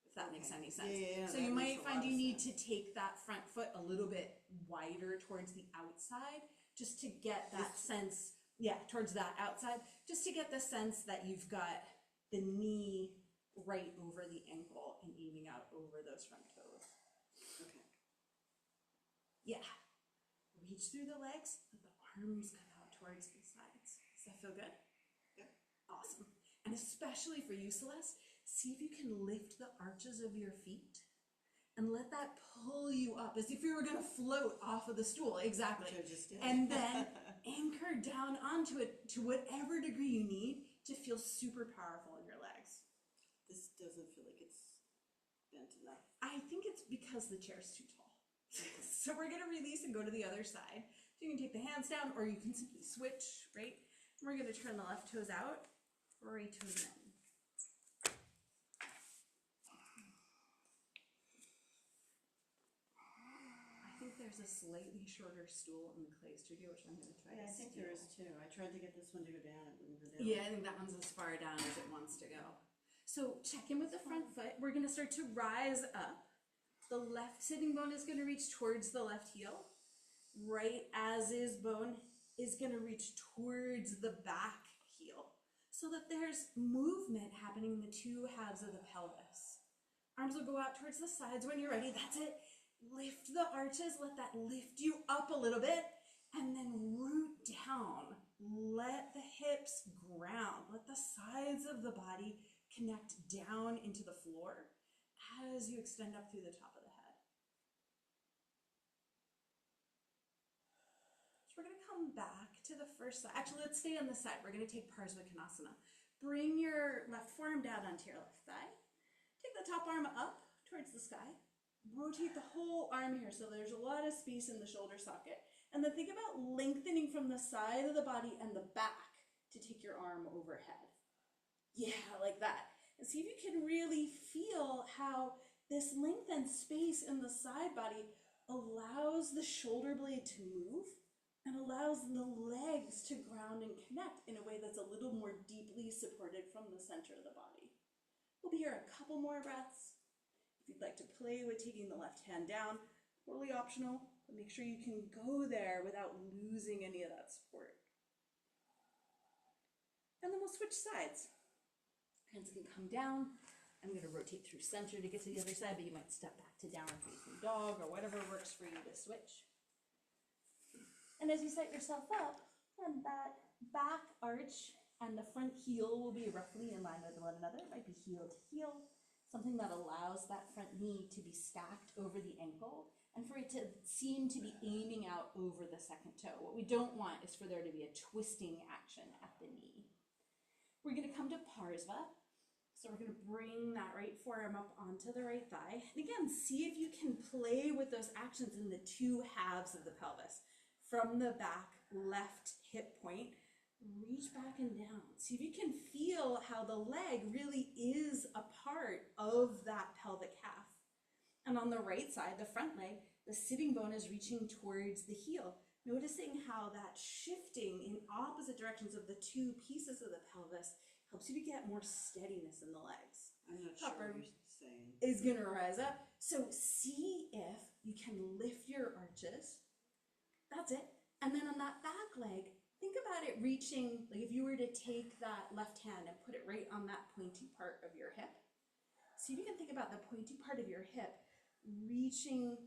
if that makes any sense. Yeah, so you might find you need to take that front foot a little bit wider towards the outside, just to get that sense, yeah, towards that outside, just to get the sense that you've got the knee right over the ankle and aiming out over those front toes. Okay. Yeah. Reach through the legs, let the arms come out towards the sides. Does that feel good? Yeah. Awesome. And especially for you, Celeste, see if you can lift the arches of your feet and let that pull you up as if you were going to float off of the stool. Exactly. Which I just did. And then anchor down onto it to whatever degree you need to feel super powerful in your legs. This doesn't feel like it's bent enough. I think it's because the chair's too tall. So we're going to release and go to the other side. So you can take the hands down or you can simply switch, right? We're going to turn the left toes out, right toes in. I think there's a slightly shorter stool in the clay studio, which I'm going to try Yeah, to I think steal. there is too. I tried to get this one to go down, it wouldn't go down. Yeah, I think that one's as far down as it wants to go. So check in with the front foot. We're going to start to rise up. The left sitting bone is going to reach towards the left heel. Right as is bone is going to reach towards the back heel so that there's movement happening in the two halves of the pelvis. Arms will go out towards the sides when you're ready. That's it. Lift the arches. Let that lift you up a little bit and then root down. Let the hips ground. Let the sides of the body connect down into the floor as you extend up through the top of the head. So we're going to come back to the first side. Actually, let's stay on this side. We're going to take Parsvakonasana. Bring your left forearm down onto your left thigh. Take the top arm up towards the sky. Rotate the whole arm here so there's a lot of space in the shoulder socket. And then think about lengthening from the side of the body and the back to take your arm overhead. Yeah, like that. And see if you can really feel how this length and space in the side body allows the shoulder blade to move and allows the legs to ground and connect in a way that's a little more deeply supported from the center of the body. We'll be here a couple more breaths. If you'd like to play with taking the left hand down, totally optional, but make sure you can go there without losing any of that support. And then we'll switch sides. Hands can come down. I'm going to rotate through center to get to the other side, but you might step back to downward facing dog or whatever works for you to switch. And as you set yourself up, and that back arch and the front heel will be roughly in line with one another. It might be heel to heel, something that allows that front knee to be stacked over the ankle and for it to seem to be aiming out over the second toe. What we don't want is for there to be a twisting action at the knee. We're going to come to Parsva. So we're going to bring that right forearm up onto the right thigh. And again, see if you can play with those actions in the two halves of the pelvis. From the back left hip point, reach back and down. See if you can feel how the leg really is a part of that pelvic half. And on the right side, the front leg, the sitting bone is reaching towards the heel. noticing how that shifting in opposite directions of the two pieces of the pelvis helps you to get more steadiness in the legs. I'm not Top sure what arm you're saying. is going to rise up. So see if you can lift your arches. That's it. And then on that back leg, think about it reaching, like if you were to take that left hand and put it right on that pointy part of your hip. See if you can think about the pointy part of your hip reaching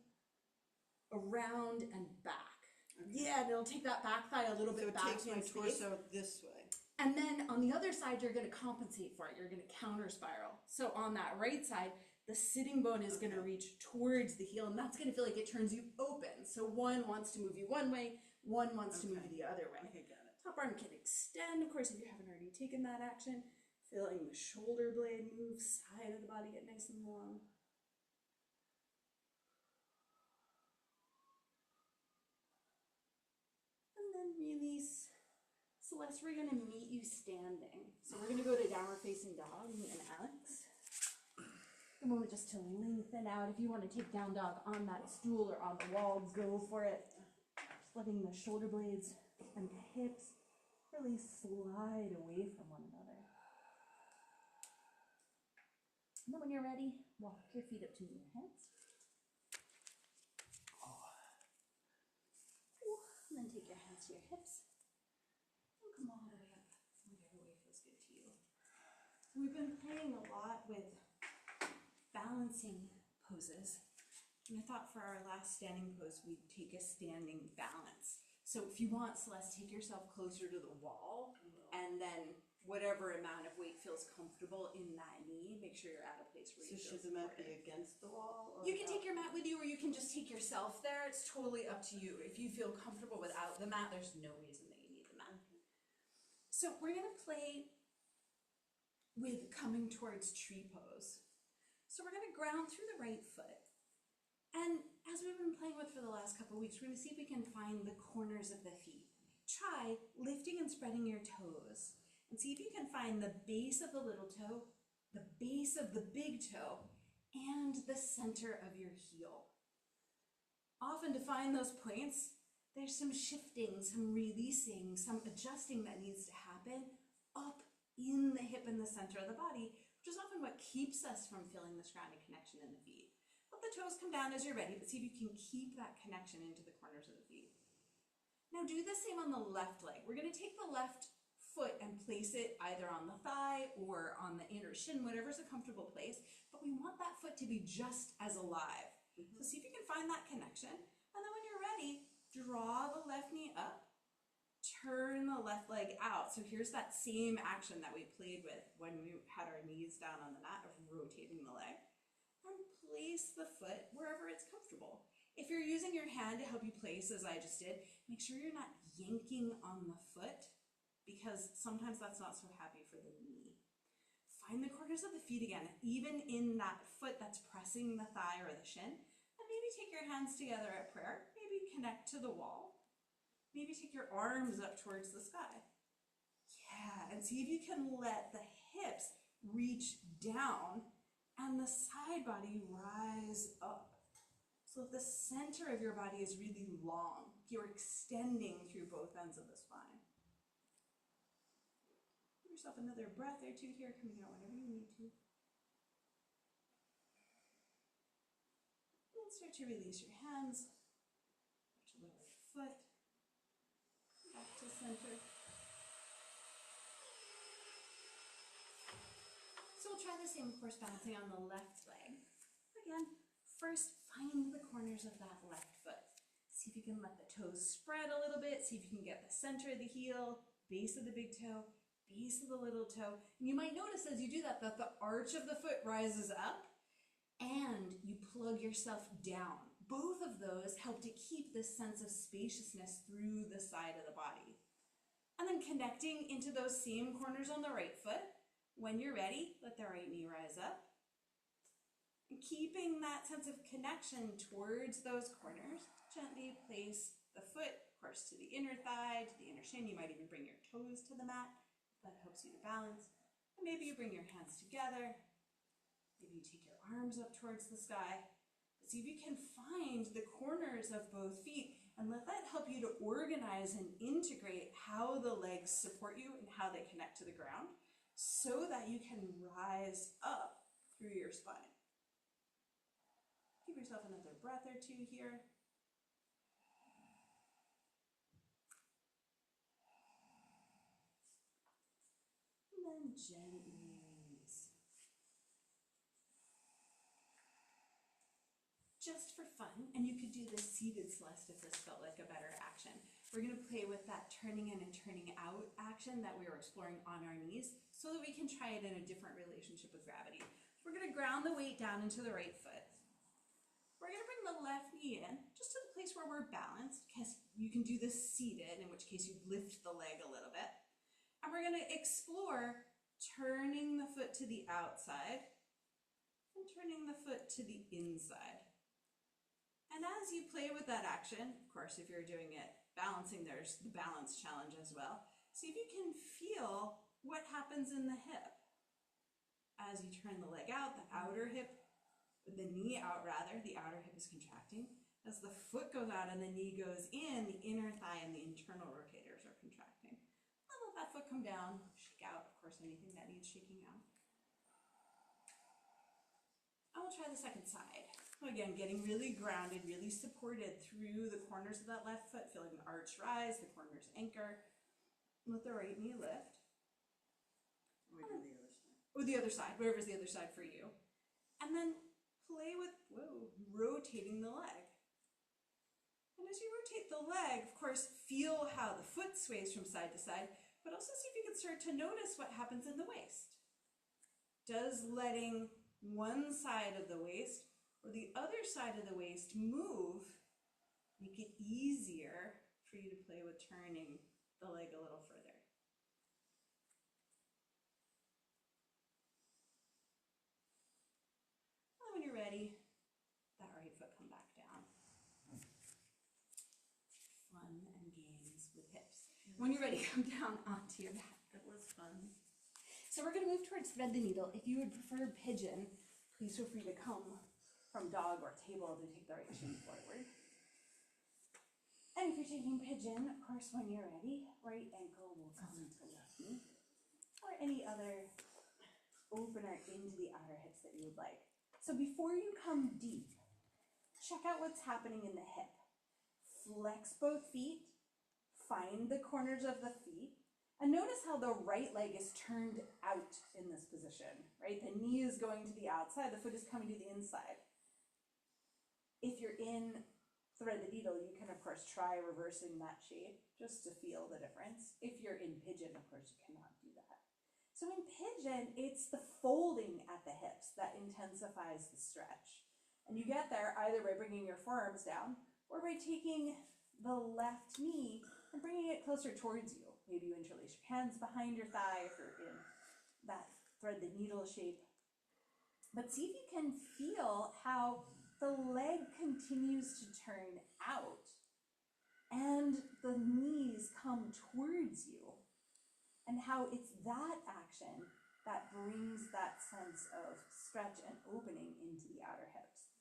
around and back. Okay. Yeah, and it'll take that back thigh a little So bit it back takes in my space. torso this way. And then on the other side, you're going to compensate for it. You're going to counter spiral. So on that right side, the sitting bone is going to reach towards the heel, and that's going to feel like it turns you open. So one wants to move you one way, one wants to move you the other way. Okay, got it. Top arm can extend, of course, if you haven't already taken that action. Feeling the shoulder blade move, side of the body get nice and long. And then release. Celeste, we're going to meet you standing. So we're going to go to downward facing dog, me and Alex. A moment just to lengthen out. If you want to take down dog on that stool or on the wall, go for it. Just letting the shoulder blades and the hips really slide away from one another. And then when you're ready, walk your feet up to your hands. And then take your hands to your hips. And come all the way up, whatever way feels good to you. So we've been playing a lot with balancing poses. And I thought for our last standing pose, we'd take a standing balance. So if you want, Celeste, take yourself closer to the wall, and then whatever amount of weight feels comfortable in that knee, make sure you're at a place where So you feel should the mat supported. be against the wall? Or You can out? take your mat with you, or you can just take yourself there. It's totally up to you. If you feel comfortable without the mat, there's no reason that you need the mat. So we're gonna play with coming towards tree pose. So we're gonna ground through the right foot. And as we've been playing with for the last couple of weeks, we're gonna see if we can find the corners of the feet. Try lifting and spreading your toes. And see if you can find the base of the little toe, the base of the big toe, and the center of your heel. Often to find those points, there's some shifting, some releasing, some adjusting that needs to happen up in the hip and the center of the body, which is often what keeps us from feeling this grounding connection in the feet. Let the toes come down as you're ready, but see if you can keep that connection into the corners of the feet. Now do the same on the left leg. We're going to take the left foot and place it either on the thigh or on the inner shin, whatever's a comfortable place, but we want that foot to be just as alive. So see if you can find that connection, and then when you're ready, draw the left knee up, turn the left leg out. So here's that same action that we played with when we had our knees down on the mat of rotating the leg, and place the foot wherever it's comfortable. If you're using your hand to help you place, as I just did, make sure you're not yanking on the foot, because sometimes that's not so happy for the knee. Find the corners of the feet again, even in that foot that's pressing the thigh or the shin. And maybe take your hands together at prayer. Maybe connect to the wall. Maybe take your arms up towards the sky. Yeah, and see if you can let the hips reach down and the side body rise up. So if the center of your body is really long, you're extending through both ends of the spine. Give yourself another breath or two here, coming out whenever you need to. And start to release your hands. Start to lower the foot. Back to center. So we'll try the same, of course, balancing on the left leg. Again, first find the corners of that left foot. See if you can let the toes spread a little bit. See if you can get the center of the heel, base of the big toe, base of the little toe. And you might notice as you do that, that the arch of the foot rises up and you plug yourself down. Both of those help to keep this sense of spaciousness through the side of the body. And then connecting into those same corners on the right foot. When you're ready, let the right knee rise up. And keeping that sense of connection towards those corners, gently place the foot, of course, to the inner thigh, to the inner shin. You might even bring your toes to the mat. That helps you to balance. And maybe you bring your hands together. Maybe you take your arms up towards the sky. But see if you can find the corners of both feet And let that help you to organize and integrate how the legs support you and how they connect to the ground so that you can rise up through your spine. Give yourself another breath or two here. And then gently release. Just for fun, and you could do this seated Celeste if this felt like a better action. We're going to play with that turning in and turning out action that we were exploring on our knees so that we can try it in a different relationship with gravity. We're going to ground the weight down into the right foot. We're going to bring the left knee in just to the place where we're balanced, because you can do this seated, in which case you lift the leg a little bit. And we're going to explore turning the foot to the outside and turning the foot to the inside. And as you play with that action, of course, if you're doing it balancing, there's the balance challenge as well. See if you can feel what happens in the hip. As you turn the leg out, the outer hip, the knee out rather, the outer hip is contracting. As the foot goes out and the knee goes in, the inner thigh and the internal rotators are contracting. I'll let that foot come down, shake out, of course, anything that needs shaking out. I will try the second side. Again, getting really grounded, really supported through the corners of that left foot, feeling the arch rise, the corners anchor. Let the right knee lift. We do the other side. Or the other side, whatever's the other side for you. And then play with, rotating the leg. And as you rotate the leg, of course, feel how the foot sways from side to side, but also see if you can start to notice what happens in the waist. Does letting one side of the waist or the other side of the waist move make it easier for you to play with turning the leg a little further? And when you're ready, that right foot come back down. Fun and games with hips. When you're ready, come down onto your back. That was fun. So we're going to move towards thread the needle. If you would prefer pigeon, please feel free to come from dog or table to take the right shin forward. And if you're taking pigeon, of course, when you're ready, right ankle will come to left knee, or any other opener into the outer hips that you would like. So before you come deep, check out what's happening in the hip. Flex both feet, find the corners of the feet, and notice how the right leg is turned out in this position, right? The knee is going to the outside, the foot is coming to the inside. If you're in thread the needle, you can of course try reversing that shape just to feel the difference. If you're in pigeon, of course, you cannot do that. So in pigeon, it's the folding at the hips that intensifies the stretch. And you get there either by bringing your forearms down or by taking the left knee and bringing it closer towards you. Maybe you interlace your hands behind your thigh if you're in that thread the needle shape. But see if you can feel how the leg continues to turn out and the knees come towards you, and how it's that action that brings that sense of stretch and opening into the outer hips.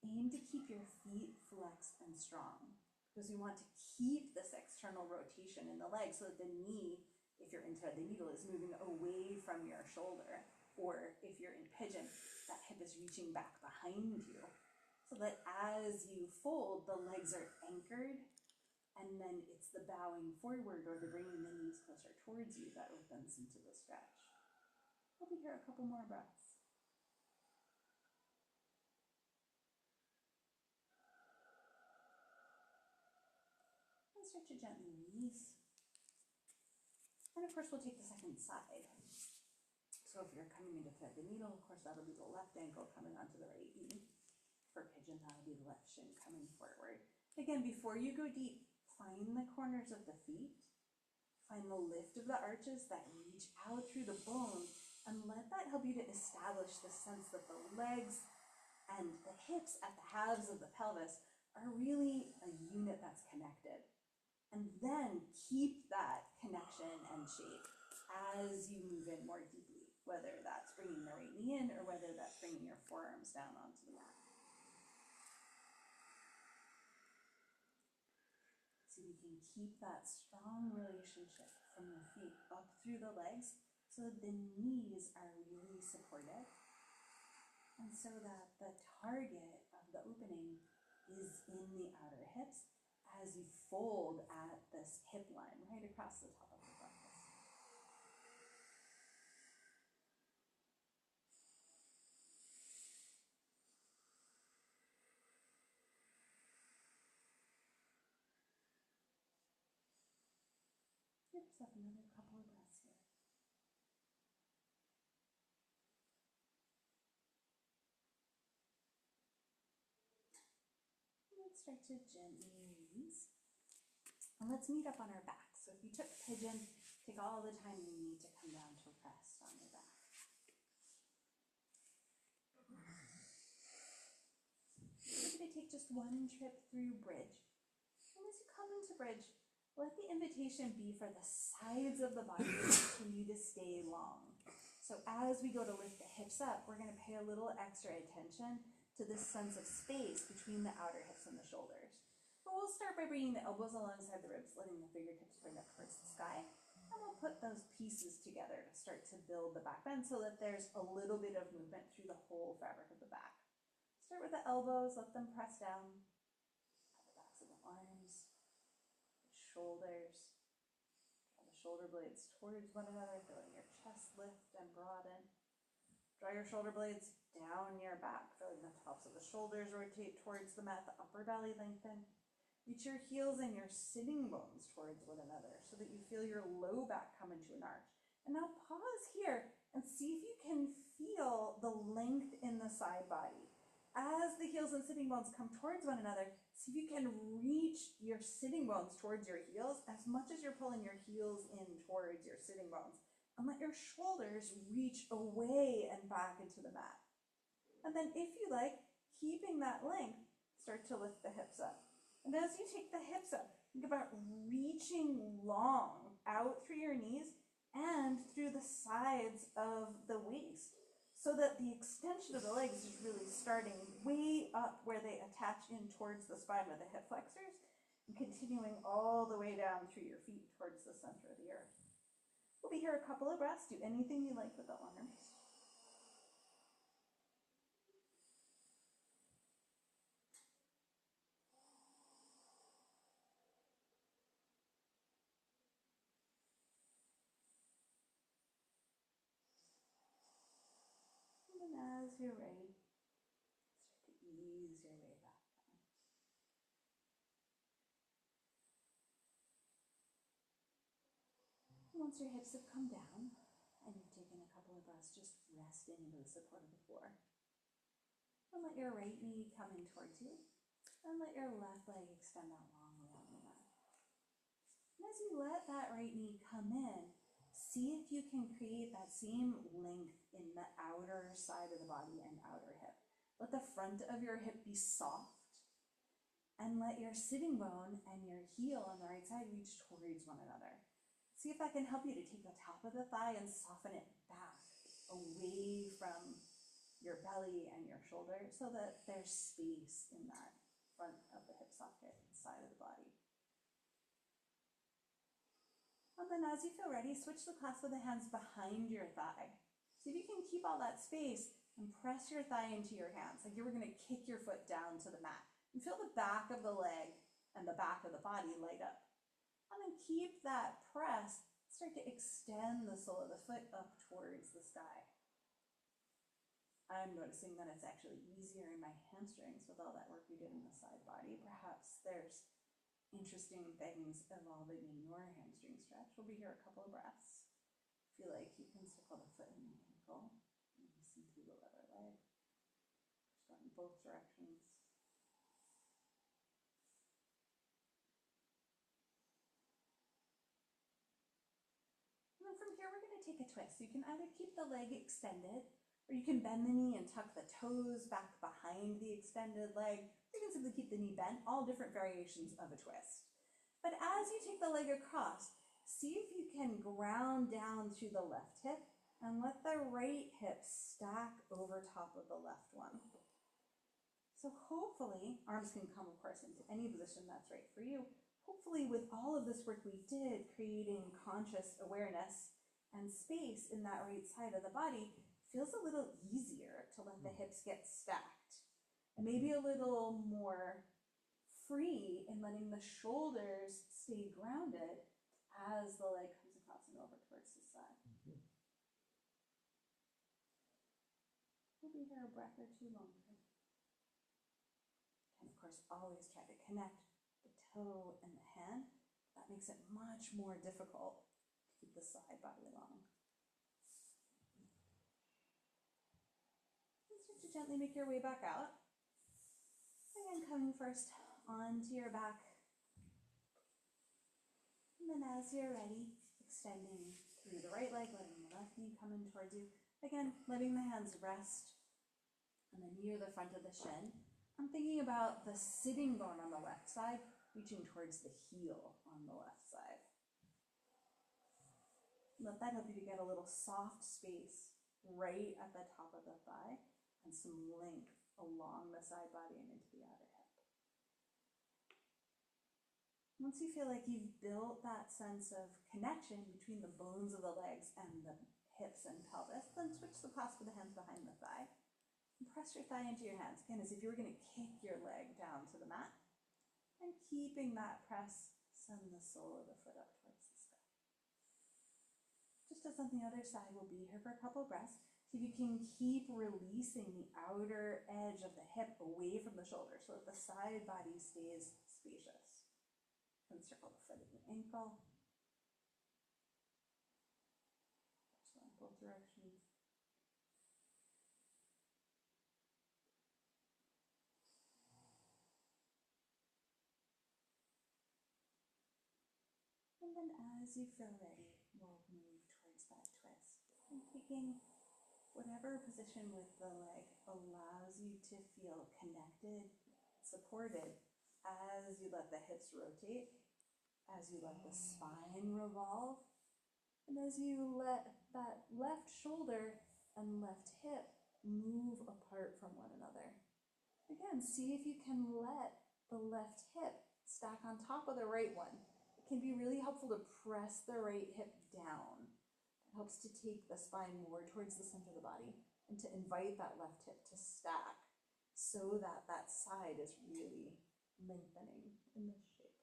Aim to keep your feet flexed and strong, because we want to keep this external rotation in the leg so that the knee, if you're in thread the needle, is moving away from your shoulder, or if you're in pigeon, that hip is reaching back behind you, so that as you fold, the legs are anchored, and then it's the bowing forward or the bringing the knees closer towards you that opens into the stretch. We'll be here a couple more breaths. And start to gently release. And of course, we'll take the second side. So if you're coming into thread the needle, of course, that'll be the left ankle coming onto the right knee. For pigeon, that'll be the left shin coming forward. Again, before you go deep, find the corners of the feet. Find the lift of the arches that reach out through the bone, and let that help you to establish the sense that the legs and the hips at the halves of the pelvis are really a unit that's connected. And then keep that connection and shape as you move in more deeply, whether that's bringing the right knee in or whether that's bringing your forearms down onto the mat. So we can keep that strong relationship from the feet up through the legs so that the knees are really supported. And so that the target of the opening is in the outer hips as you fold at this hip line right across the top of the pelvis. Give yourself another couple of breaths here. Let's start to gently release. And let's meet up on our back. So if you took pigeon, take all the time you need to come down to rest on your back. We're going to take just one trip through bridge. And as you come into bridge, let the invitation be for the sides of the body to continue to stay long. So as we go to lift the hips up, we're going to pay a little extra attention to this sense of space between the outer hips and the shoulders. But we'll start by bringing the elbows alongside the ribs, letting the fingertips bring up towards the sky. And we'll put those pieces together to start to build the back bend so that there's a little bit of movement through the whole fabric of the back. Start with the elbows, let them press down. At the backs of the arms, the shoulders. Draw the shoulder blades towards one another, feeling your chest lift and broaden. Draw your shoulder blades down your back, feeling the tops of the shoulders rotate towards the mat, the upper belly lengthen. Reach your heels and your sitting bones towards one another so that you feel your low back come into an arch. And now pause here and see if you can feel the length in the side body. As the heels and sitting bones come towards one another, see if you can reach your sitting bones towards your heels as much as you're pulling your heels in towards your sitting bones. And let your shoulders reach away and back into the mat. And then if you like, keeping that length, start to lift the hips up. And as you take the hips up, think about reaching long out through your knees and through the sides of the waist so that the extension of the legs is really starting way up where they attach in towards the spine with the hip flexors and continuing all the way down through your feet towards the center of the earth. We'll be here a couple of breaths. Do anything you like with the arms. And as you're ready, start to ease your way back down. Once your hips have come down and you've taken a couple of breaths, just resting into the support of the floor. And let your right knee come in towards you. And let your left leg extend out long along the mat. And as you let that right knee come in, see if you can create that same length in the outer side of the body and outer hip. Let the front of your hip be soft. And let your sitting bone and your heel on the right side reach towards one another. See if that can help you to take the top of the thigh and soften it back away from your belly and your shoulder so that there's space in that front of the hip socket side of the body. And then as you feel ready, switch the clasp of the hands behind your thigh. See if you can keep all that space and press your thigh into your hands. Like you were going to kick your foot down to the mat. And feel the back of the leg and the back of the body light up. And then keep that press. Start to extend the sole of the foot up towards the sky. I'm noticing that it's actually easier in my hamstrings with all that work we did in the side body. Perhaps there's interesting things evolving in your hamstring stretch. We'll be here a couple of breaths. Feel like you can circle the foot in the ankle. Listen through the other leg. Push out in both directions. And then from here, we're going to take a twist. You can either keep the leg extended, or you can bend the knee and tuck the toes back behind the extended leg. You can simply keep the knee bent, all different variations of a twist. But as you take the leg across, see if you can ground down through the left hip and let the right hip stack over top of the left one. So hopefully, arms can come, of course, into any position that's right for you. hopefully with all of this work we did, creating conscious awareness and space in that right side of the body, feels a little easier to let the hips get stacked. And maybe a little more free in letting the shoulders stay grounded as the leg comes across and over towards the side. We'll be here a breath or two longer. And of course, always try to connect the toe and the hand. That makes it much more difficult to keep the side body long. And start to gently make your way back out. Again, coming first onto your back. And then as you're ready, extending through the right leg, letting the left knee come in towards you. Again, letting the hands rest and then near the front of the shin. I'm thinking about the sitting bone on the left side reaching towards the heel on the left side. Let that help you to get a little soft space right at the top of the thigh and some length along the side body and into the outer hip. Once you feel like you've built that sense of connection between the bones of the legs and the hips and pelvis, then switch the clasp of the hands behind the thigh. And press your thigh into your hands, again, as if you were going to kick your leg down to the mat. And keeping that press, send the sole of the foot up towards the sky. Just as on the other side, we'll be here for a couple breaths. See if you can keep releasing the outer edge of the hip away from the shoulder so that the side body stays spacious. Encircle the foot at the ankle. Excellent, both directions. And then as you feel ready, we'll move towards that twist. And taking whatever position with the leg allows you to feel connected, supported as you let the hips rotate, as you let the spine revolve, and as you let that left shoulder and left hip move apart from one another. Again, see if you can let the left hip stack on top of the right one. It can be really helpful to press the right hip down. It helps to take the spine more towards the center of the body and to invite that left hip to stack so that that side is really lengthening in this shape.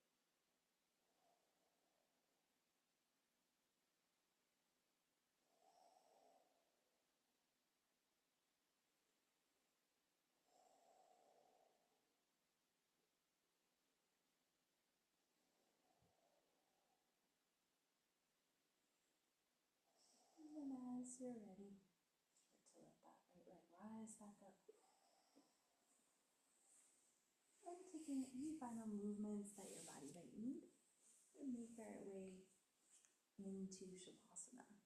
And then as you're ready, start to let that right leg rise back up. And taking any final movements that your body might need, and move their way into Shavasana.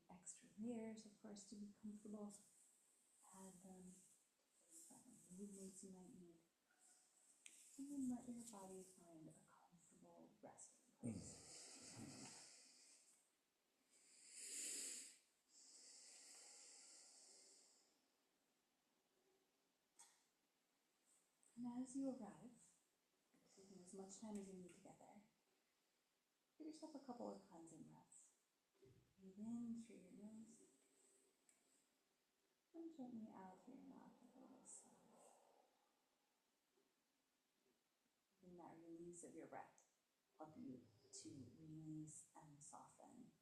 Extra layers, of course, to be comfortable. Add them to any final movements you might need. And then let your body find a comfortable resting place. And as you arrive, taking as much time as you need to get there, give yourself a couple of cleansing breaths. Breathe in through your nose, and gently out through your mouth with a little sigh. Letting that release of your breath help you to release and soften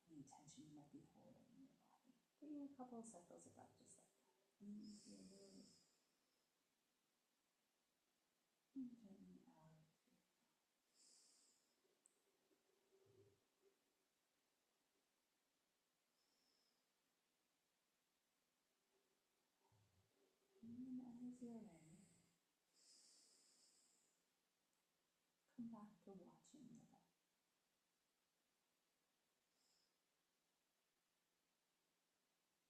any tension you might be holding in your body. Taking a couple of cycles of breath just like that. In through your nose. And gently out through your mouth. And then as you're ready, come back to watching the breath.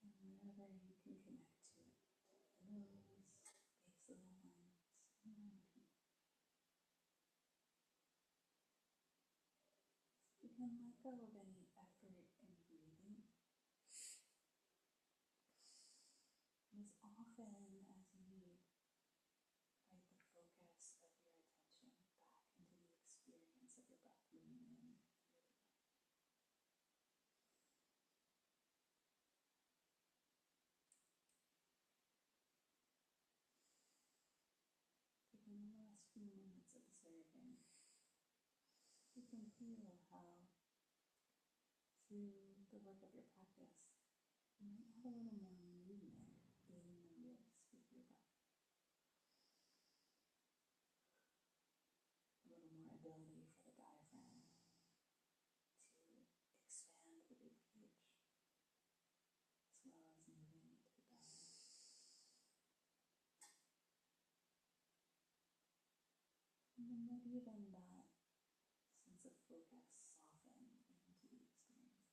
And wherever you can connect to it, the nose, base of the lungs, and you can let go of any effort in breathing. And as often as you need, right, the focus of your feel how through the work of your practice, you might have a little more movement in the ribs with your breath. A little more ability for the diaphragm to expand the rib cage, as well as moving into the belly. And then let even that sense of focus soften into the experience.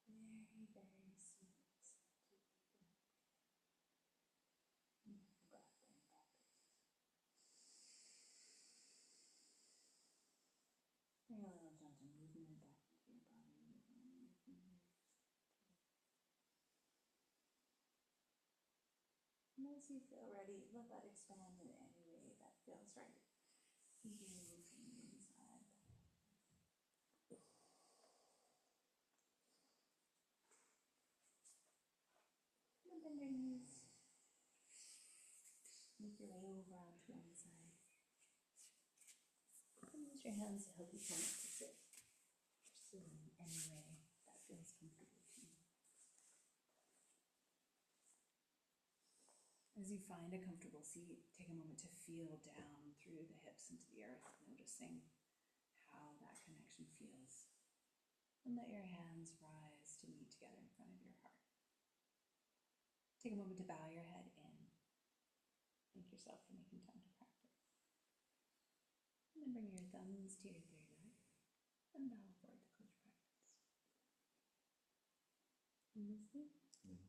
Very, very sweet, scented breath. Breath in practice. Bring a little gentle movement back into your body with your fingers. And as you feel ready, let that expand in any way that feels right. You from the inside. And bend your knees. Make your way over onto one side. And use your hands to help you come up to sit. Sit in any way that feels comfortable to you. As you find a comfortable seat, take a moment to feel down through the hips into the earth, noticing how that connection feels. And let your hands rise to meet together in front of your heart. Take a moment to bow your head in. Thank yourself for making time to practice. And then bring your thumbs to your third eye and bow forward to close your practice. And this thing.